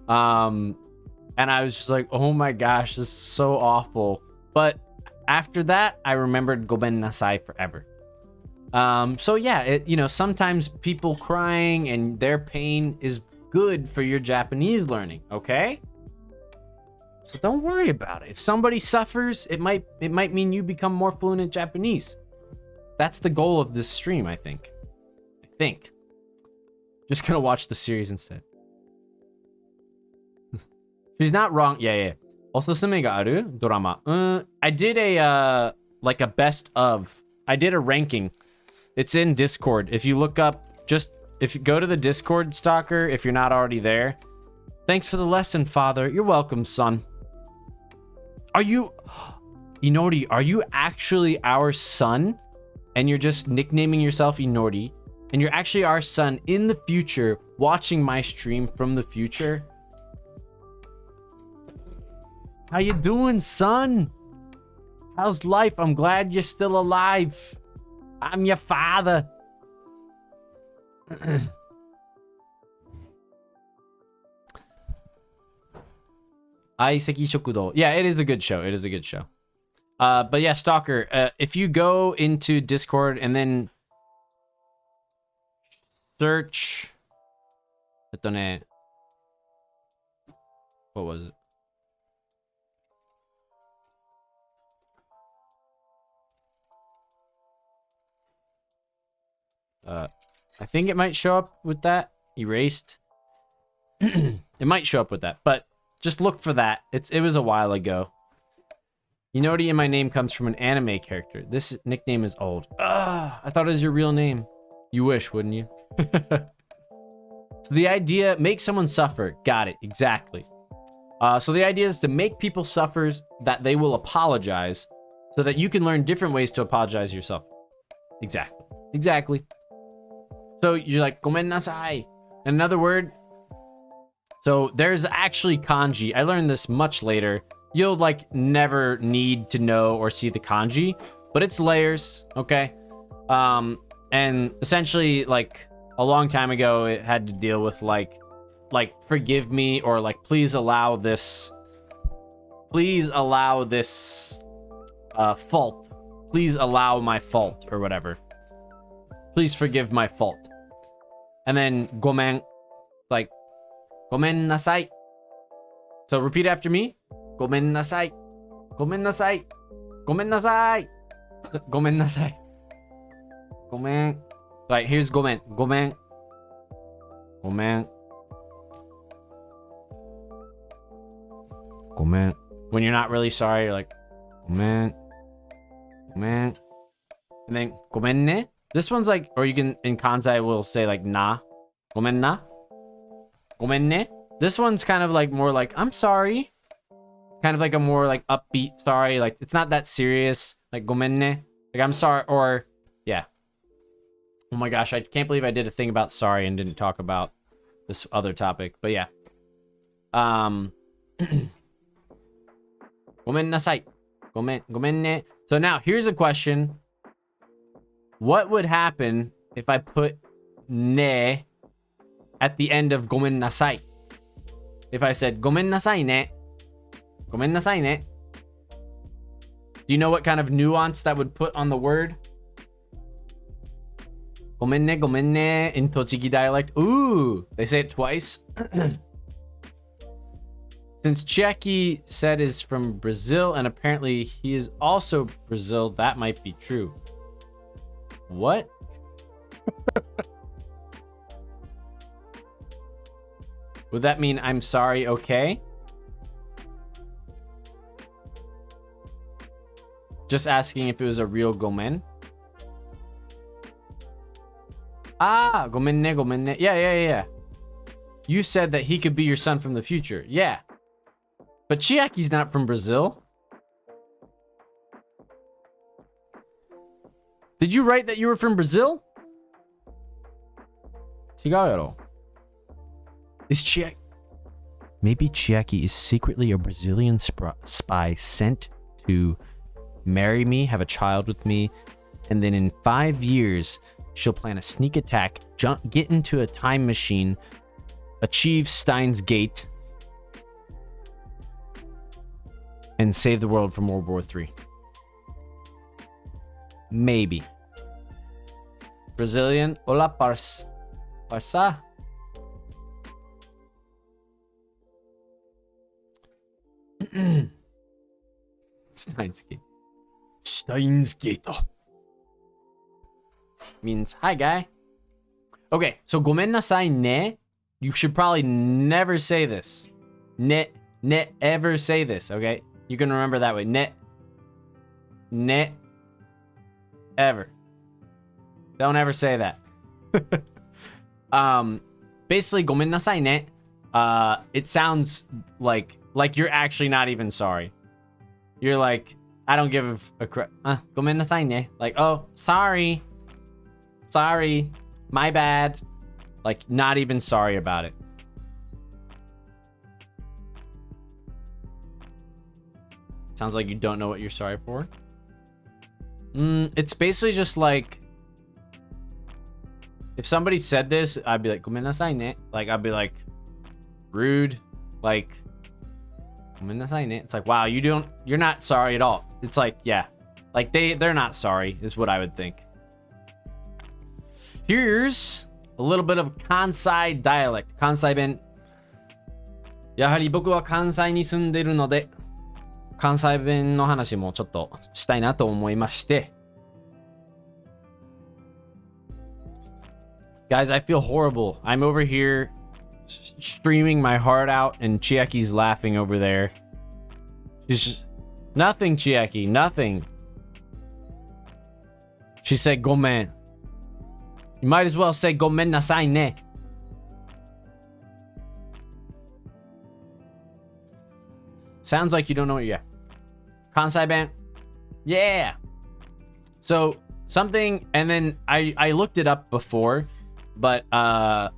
And I was just like, oh my gosh, this is so awful. But after that, I remembered gomen nasai forever. So yeah, sometimes people crying and their pain is good for your Japanese learning, okay? So don't worry about it. If somebody suffers, it might mean you become more fluent in Japanese. That's the goal of this stream, I think. Just gonna watch the series instead. She's not wrong. Yeah. Osusume ga aru drama. I did a like a best of. I did a ranking. It's in Discord. If you look up, if you go to the Discord, stalker, if you're not already there. Thanks for the lesson, father. You're welcome, son. Are you, Inori, are you actually our son? And you're just nicknaming yourself Inori? And you're actually our son in the future, watching my stream from the future? How you doing, son? How's life? I'm glad you're still alive. I'm your father. Aiseki Shokudo. Yeah, it is a good show. But yeah, Stalker, if you go into Discord and then search, what was it? I think it might show up with that erased. It might show up with that, but just look for that. It was a while ago. Inori in my name comes from an anime character. This nickname is old. I thought it was your real name. You wish, wouldn't you? So the idea, make someone suffer. Got it, exactly. So the idea is to make people suffer that they will apologize so that you can learn different ways to apologize yourself. Exactly. So you're like, gomen nasai. Another word. So there's actually kanji. I learned this much later. You'll like never need to know or see the kanji, but it's layers, okay? And essentially like a long time ago, it had to deal with like forgive me, or like please allow this fault. Please allow my fault, or whatever. Please forgive my fault. And then gomen, like gomen nasai. So repeat after me. Gomen nasai. Gomen nasai. Gomen nasai. Gomen nasai. Gomen. Right, here's gomen. Gomen. Gomen. Gomen. When you're not really sorry, you're like, gomen. Gomen. And then gomen ne. This one's like, or you can, in Kansai, we'll say like na. Gomen na. Gomen ne. This one's kind of like more like, I'm sorry. Kind of like a more like upbeat sorry. Like, it's not that serious. Like, gomen ne. Like, I'm sorry, or, yeah. Oh my gosh, I can't believe I did a thing about sorry and didn't talk about this other topic. But yeah. Gomen nasai. Gomen ne. So now, here's a question. What would happen if I put ne at the end of gomen nasai? If I said gomen nasai ne, Gomennasai ne. Do you know what kind of nuance that would put on the word? Gomenne in Tochigi dialect. Ooh, they say it twice. Since Chiaki said is from Brazil and apparently he is also Brazil, that might be true. What? Would that mean I'm sorry, okay? Just asking if it was a real gomen. Ah, gomenne. Yeah. You said that he could be your son from the future. Yeah. But Chiaki's not from Brazil. Did you write that you were from Brazil? 違うやろ. Is Chiaki... Maybe Chiaki is secretly a Brazilian spy sent to marry me, have a child with me, and then in 5 years, she'll plan a sneak attack, get into a time machine, achieve Steins Gate, and save the world from World War III. Maybe. Brazilian. Hola, parsa. Steins Gate. Steins Gate. Means hi, guy. Okay, so gomennasai ne. You should probably never say this. Ne ever say this, okay? You can remember that way. Ne ever. Don't ever say that. Basically, gomennasai ne. It sounds like you're actually not even sorry. You're like, I don't give a crap. Gomennasai ne. Like, oh, sorry, my bad. Like, not even sorry about it. Sounds like you don't know what you're sorry for. It's basically just like, if somebody said this, I'd be like, gomennasai ne. Like, I'd be like, rude. Like, gomennasai ne. It's like, wow, you're not sorry at all. It's like, yeah. Like, they're not sorry, is what I would think. Here's a little bit of Kansai dialect. Kansai ben. やはり僕は関西に住んでるので、関西弁の話もちょっとしたいなと思いまして。Guys, I feel horrible. I'm over here streaming my heart out and Chiaki's laughing over there. She's just, nothing, Chiaki, nothing. She said, gomen. You might as well say gomennasai ne. Sounds like you don't know what you're. Kansai ben. Yeah. So something, and then I looked it up before, but at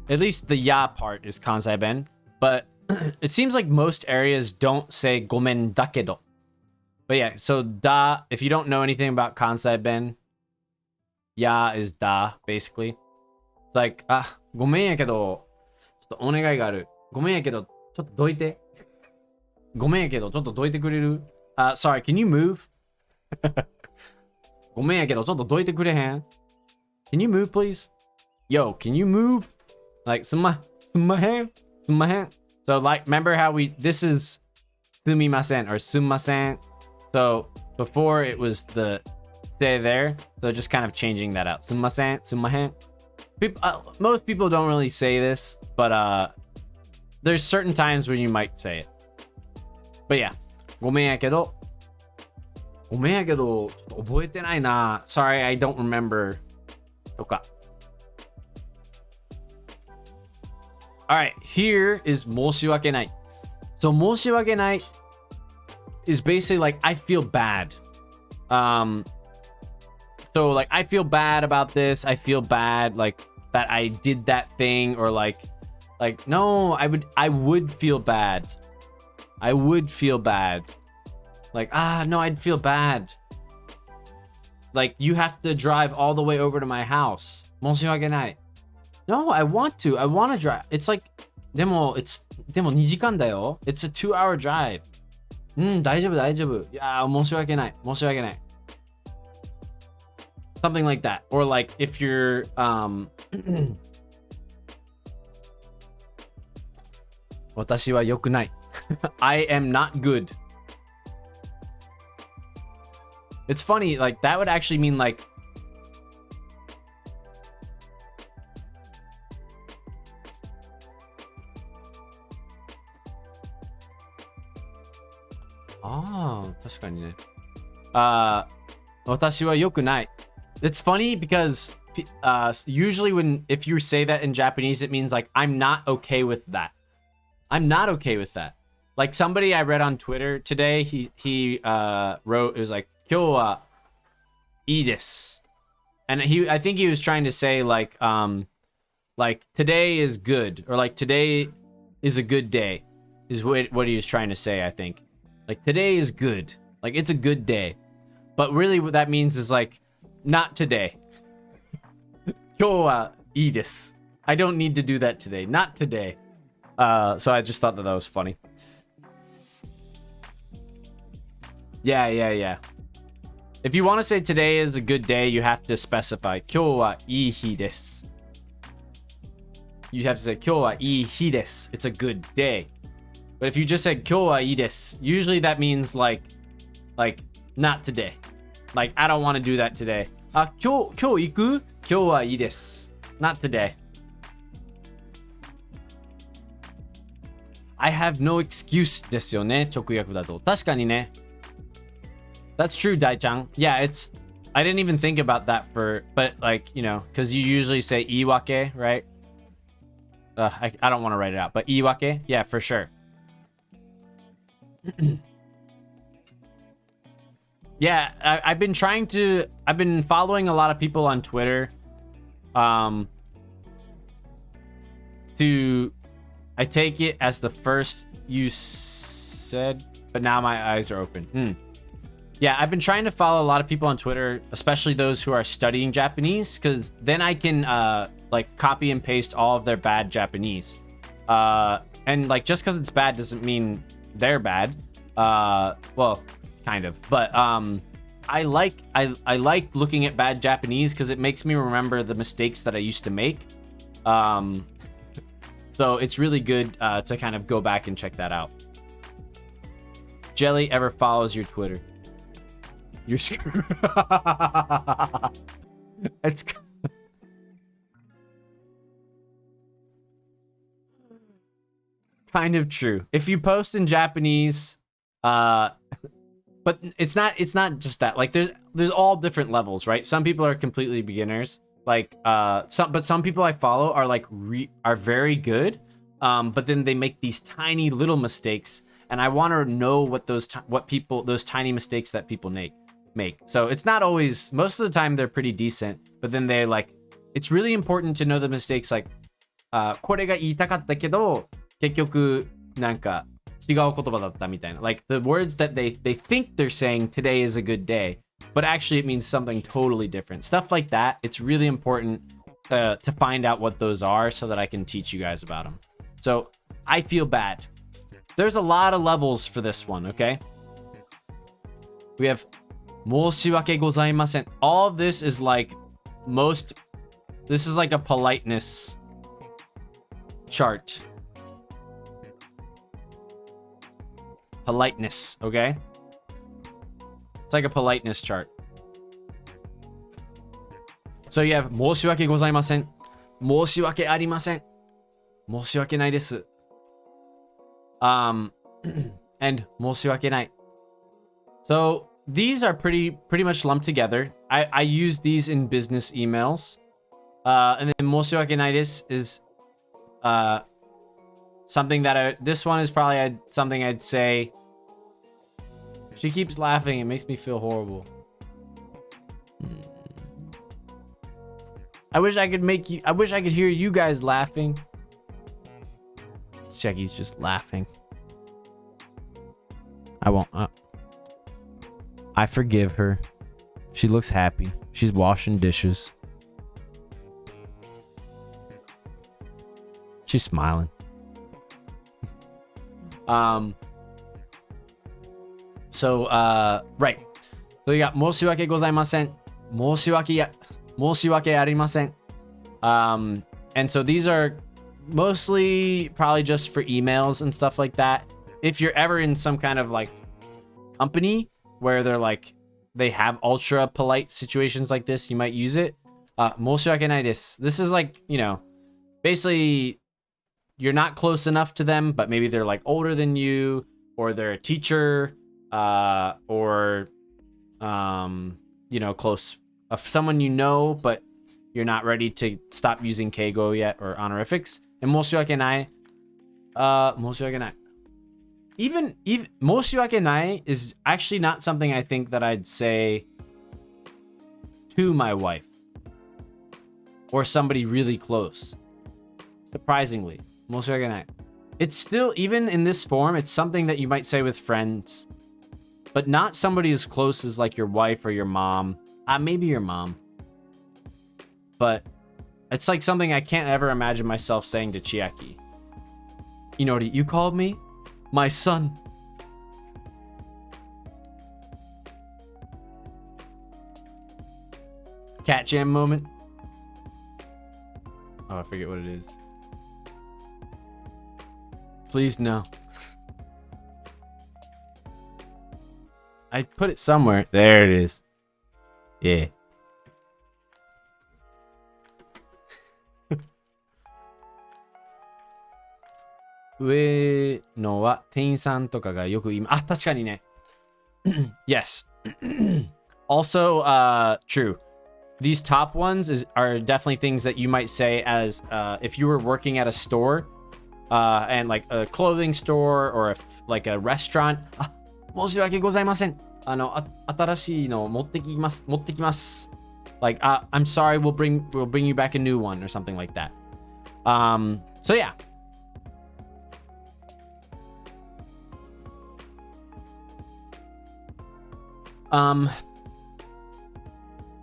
least the ya part is Kansai ben, but it seems like most areas don't say gomen dakedo. But yeah, so da, if you don't know anything about Kansai ben, ya is da, basically. It's like, ごめんやけど、ちょっとお願いがある。ごめんやけど、ちょっとどいて。ごめんやけど、ちょっとどいてくれる? Sorry, can you move? ごめんやけど、ちょっとどいてくれへん? Can you move, please? Yo, can you move? Like, すんまへん? So, like, remember how this is すみません or すんません. So, before it was the stay there, so just kind of changing that out. すんません, すんまへん. Most people don't really say this, but there's certain times when you might say it. But yeah, ごめんやけど、ちょっと覚えてないな. Sorry, I don't remember. とか. Alright, here is 申し訳ない. So 申し訳ない is basically like I feel bad. So like I feel bad about this. I feel bad like that I did that thing, or like no, I would feel bad. I would feel bad. Like, no, I'd feel bad. Like, you have to drive all the way over to my house. 申し訳ない. No, I want to drive. It's like, demo, it's でも2時間だよ。It's a 2-hour drive. 大丈夫、大丈夫。いやー、申し訳ない。申し訳ない。Something like that. Or like if you're, 私は良くない。I am not good. It's funny, like that would actually mean like確かにね。私は良くない。It's funny because usually if you say that in Japanese, it means like I'm not okay with that. I'm not okay with that. Like somebody I read on Twitter today, he wrote, it was like 今日はいいです. And I think he was trying to say like today is good, or like today is a good day is what he was trying to say, I think. Like today is good. Like it's a good day. But really what that means is like not today. 今日はいいです. I don't need to do that today. Not today. So I just thought that was funny. Yeah. If you want to say today is a good day, you have to specify 今日はいい日です. You have to say 今日はいい日です. It's a good day. But if you just said 今日はいいです, usually that means like not today. Like I don't want to do that today. 今日行く? 今日はいいです. Not today. I have no excuse ですよね。直訳だと。確かにね。That's true, Dai-chan. Yeah, I didn't even think about that but like, you know, because you usually say 言い訳, right? I don't want to write it out, but 言い訳? Yeah, for sure. Yeah, I've been following a lot of people on Twitter. I take it as the first you said, but now my eyes are open. Yeah, I've been trying to follow a lot of people on Twitter, especially those who are studying Japanese, because then I can like copy and paste all of their bad Japanese. And like just because it's bad doesn't mean they're bad. Well, kind of. But I like looking at bad Japanese because it makes me remember the mistakes that I used to make. So it's really good to kind of go back and check that out. Jelly ever follows your Twitter. You're screwed. It's kind of true. If you post in Japanese, but it's not just that. Like there's all different levels, right? Some people are completely beginners. Like some people I follow are like are very good, but then they make these tiny little mistakes, and I want to know what those tiny mistakes that people make. So it's not always, most of the time they're pretty decent, but then they like, it's really important to know the mistakes like これが言いたかったけど結局なんか違う言葉だったみたいな. Like the words that they think they're saying today is a good day, but actually it means something totally different. Stuff like that. It's really important to find out what those are so that I can teach you guys about them. So I feel bad. There's a lot of levels for this one, okay? We have 申し訳ございません. All of this is like this is like a politeness chart. Politeness, okay? It's like a politeness chart. So you have 申し訳ございません. 申し訳ありません. 申し訳ないです. And 申し訳ない. So these are pretty much lumped together. I use these in business emails. And then 申し訳ないです is something that this one is probably something I'd say. She keeps laughing. It makes me feel horrible. I wish I could hear you guys laughing. Shaggy's just laughing. I won't. I forgive her. She looks happy. She's washing dishes. She's smiling. Um, right. So you got 申し訳ございません。申し訳ありません. And so these are mostly probably just for emails and stuff like that. If you're ever in some kind of like company where they're like, they have ultra polite situations like this, you might use it. 申し訳ないです. This is like, you know, basically you're not close enough to them, but maybe they're like older than you, or they're a teacher, or, you know, close of someone you know, but you're not ready to stop using keigo yet or honorifics. And 申し訳ない. 申し訳ない. Even 申し訳ない is actually not something I think that I'd say to my wife or somebody really close. Surprisingly, 申し訳ない. It's still, even in this form, it's something that you might say with friends, but not somebody as close as like your wife or your mom. Maybe your mom. But it's like something I can't ever imagine myself saying to Chiaki. You know what you called me? My son. Cat jam moment. Oh, I forget what it is. Please no. I put it somewhere. There it is. Yeah. 上のは店員さんとかがよく言います。確かにね。Yes. Also, true. These top ones are definitely things that you might say as if you were working at a store, and like a clothing store or like a restaurant. 申し訳ございません。新しいの持ってきます。Like, I'm sorry, we'll bring you back a new one or something like that. So yeah.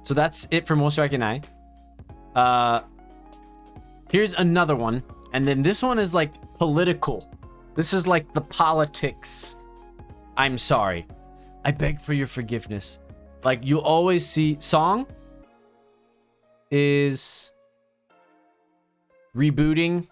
So that's it for 申し訳ない. Here's another one, and then this one is like political. This is like the politics. I'm sorry. I beg for your forgiveness. Like, you'll always see song is rebooting.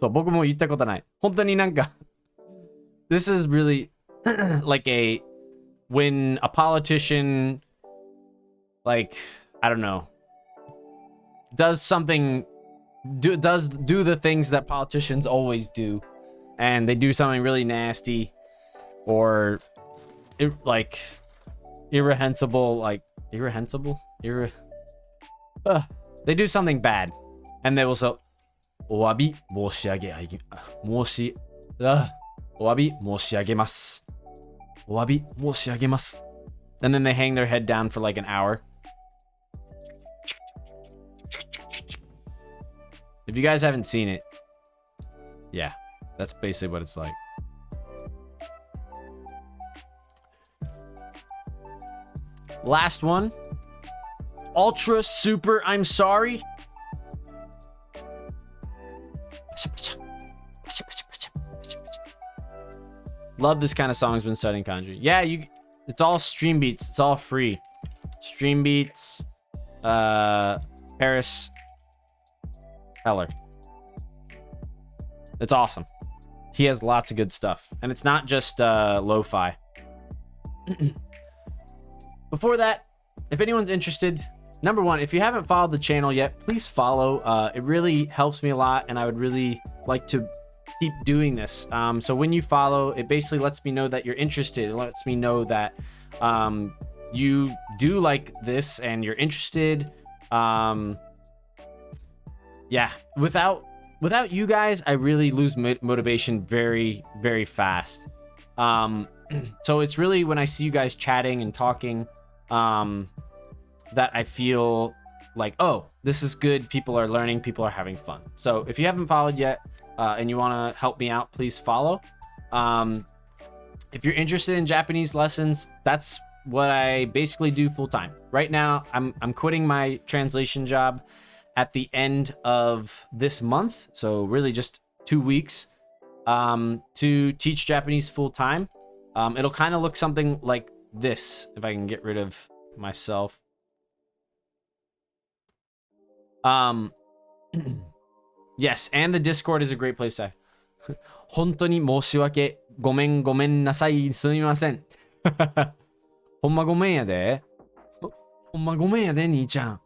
So 僕も言ったことない。本当になんか This is really like when a politician, like, I don't know, does something, do the things that politicians always do, and they do something really nasty or like irrehensible, they do something bad, and they will say お詫び申し上げます。And then they hang their head down for like an hour. If you guys haven't seen it, yeah, that's basically what it's like. Last one. Ultra super I'm sorry. Love this kind of song. Has been studying kanji. Yeah, it's all stream beats. It's all free. Stream beats. Paris Heller. It's awesome. He has lots of good stuff, and it's not just lo-fi. Before that, if anyone's interested, number one, if you haven't followed the channel yet, please follow. It really helps me a lot, and I would really like to keep doing this. So when you follow, it basically lets me know that you're interested. It lets me know that you do like this and you're interested. Yeah, without you guys, I really lose motivation very, very fast. So it's really when I see you guys chatting and talking, that I feel like, oh, this is good. People are learning. People are having fun. So if you haven't followed yet, and you want to help me out, please follow. If you're interested in Japanese lessons, that's what I basically do full time. Right now, I'm quitting my translation job at the end of this month, so really just 2 weeks, to teach Japanese full time. It'll kind of look something like this if I can get rid of myself. Yes, and the Discord is a great place to. 本当に申し訳ごめんなさいすみません。ほんまごめんやで。ほんまごめんやで兄ちゃん。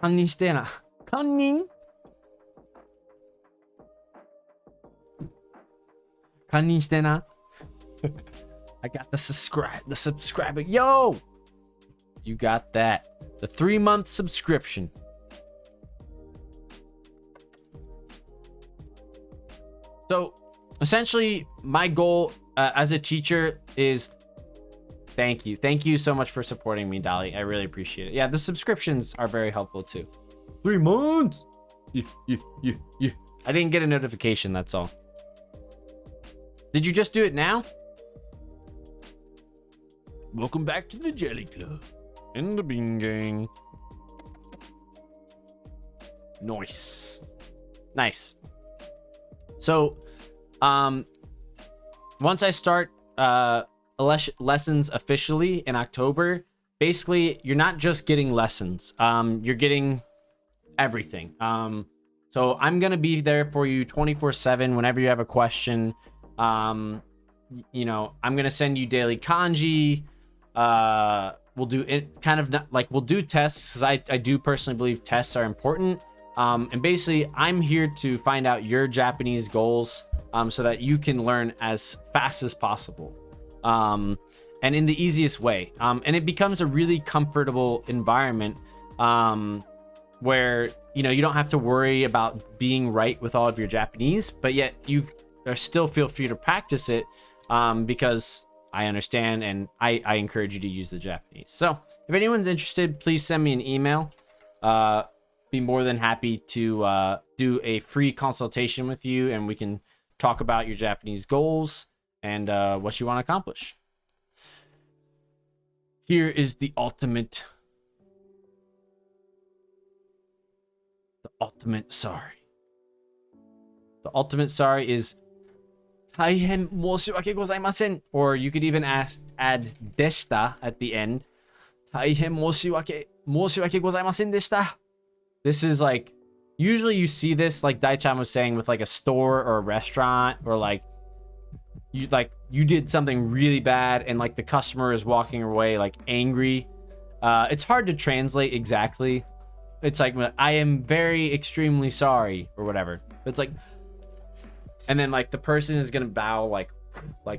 堪忍してえな。堪忍？堪忍してな。I got the subscriber. Yo! You got that. The 3-month subscription. So, essentially, my goal as a teacher is... Thank you. Thank you so much for supporting me, Dolly. I really appreciate it. Yeah, the subscriptions are very helpful, too. 3 months! Yeah. I didn't get a notification, that's all. Did you just do it now? Welcome back to the Jelly Club. In the Bean Gang. Nice. So, once I start lessons officially in October, basically you're not just getting lessons. You're getting everything. So I'm gonna be there for you 24/7 whenever you have a question. You know, I'm gonna send you daily kanji. We'll do it kind of not, like we'll do tests, because I do personally believe tests are important. And basically I'm here to find out your Japanese goals, so that you can learn as fast as possible, and in the easiest way. And it becomes a really comfortable environment, where, you know, you don't have to worry about being right with all of your Japanese, but yet you still feel free to practice it, because I understand and I encourage you to use the Japanese. So if anyone's interested, please send me an email. Be more than happy to do a free consultation with you, and we can talk about your Japanese goals and what you want to accomplish. Here is the ultimate sorry. The ultimate sorry is 大変申し訳ございません. Or you could even add でした at the end. 大変申し訳ございませんでした. This is like, usually you see this, like Dai-chan was saying, with like a store or a restaurant, or like you did something really bad and like the customer is walking away like angry. It's hard to translate exactly. It's like, I am very extremely sorry or whatever. It's like, and then like the person is gonna bow like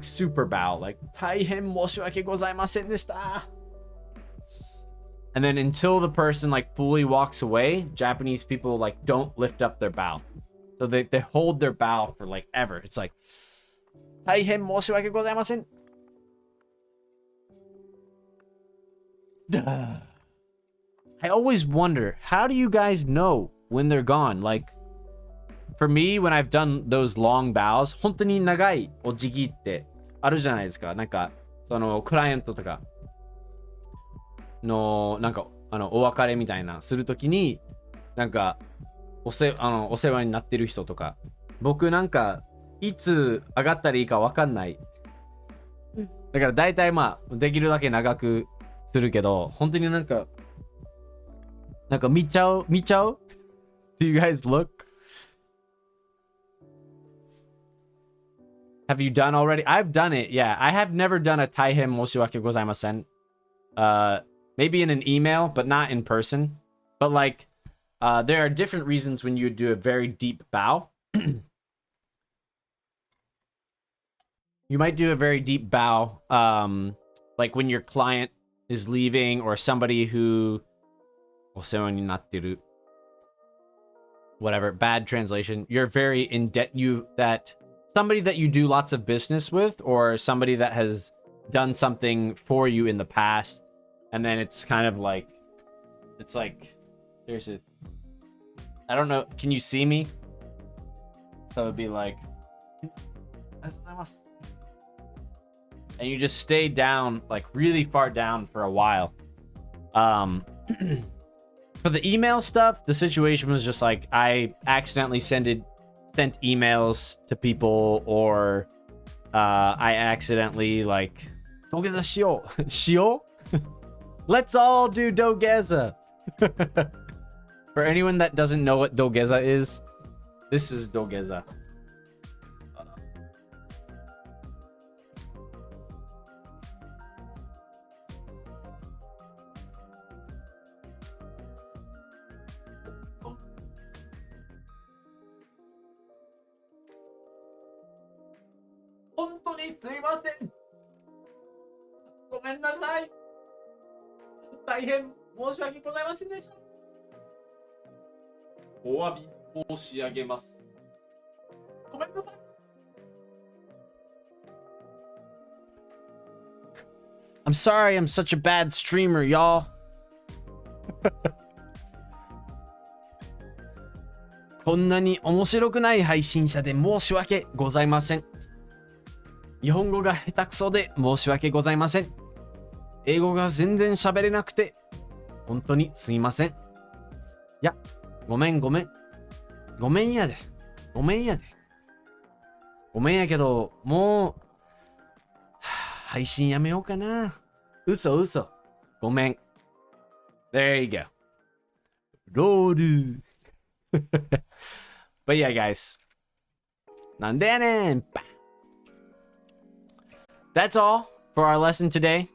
super bow, like 大変申し訳ございませんでした. And then until the person like fully walks away, Japanese people like don't lift up their bow. So they hold their bow for like ever. It's like 大変申し訳ございません. I always wonder, how do you guys know when they're gone? Like, for me, when I've done those long bows, 本当に長いお辞儀ってあるじゃないですか。なんか、そのクライアントとかのなんかお別れみたいなするときに、なんかお世話になってる人とか、僕なんかいつ上がったらいいかわかんない。だから大体まあできるだけ長くするけど、本当になんか見ちゃう Do you guys look? Have you done already? I've done it. Yeah, I have never done a 大変申し訳ございません. Maybe in an email, but not in person. But like, there are different reasons when you do a very deep bow. You might do a very deep bow, like when your client is leaving, or somebody who, whatever, bad translation. You're very in debt. Somebody that you do lots of business with, or somebody that has done something for you in the past, and then it's kind of like, it's like, I don't know, can you see me? So it would be like, and you just stay down, like really far down for a while. For the email stuff, the situation was just like I accidentally sent emails to people, or I accidentally like Dogeza shio. Shio? Let's all do Dogeza. For anyone that doesn't know what Dogeza is, this is Dogeza. I'm sorry I'm such a bad streamer, y'all. こんなに面白くない配信者で申し訳ございません。日本語が下手くそで申し訳ございません。英語が全然喋れなくて本当にすいません。いや、ごめんごめん。ごめんやで。ごめんやで。ごめんやけど、もう、配信やめようかな。嘘嘘。ごめん。There you go. ロール。But yeah, guys. なんでやねん。That's all for our lesson today.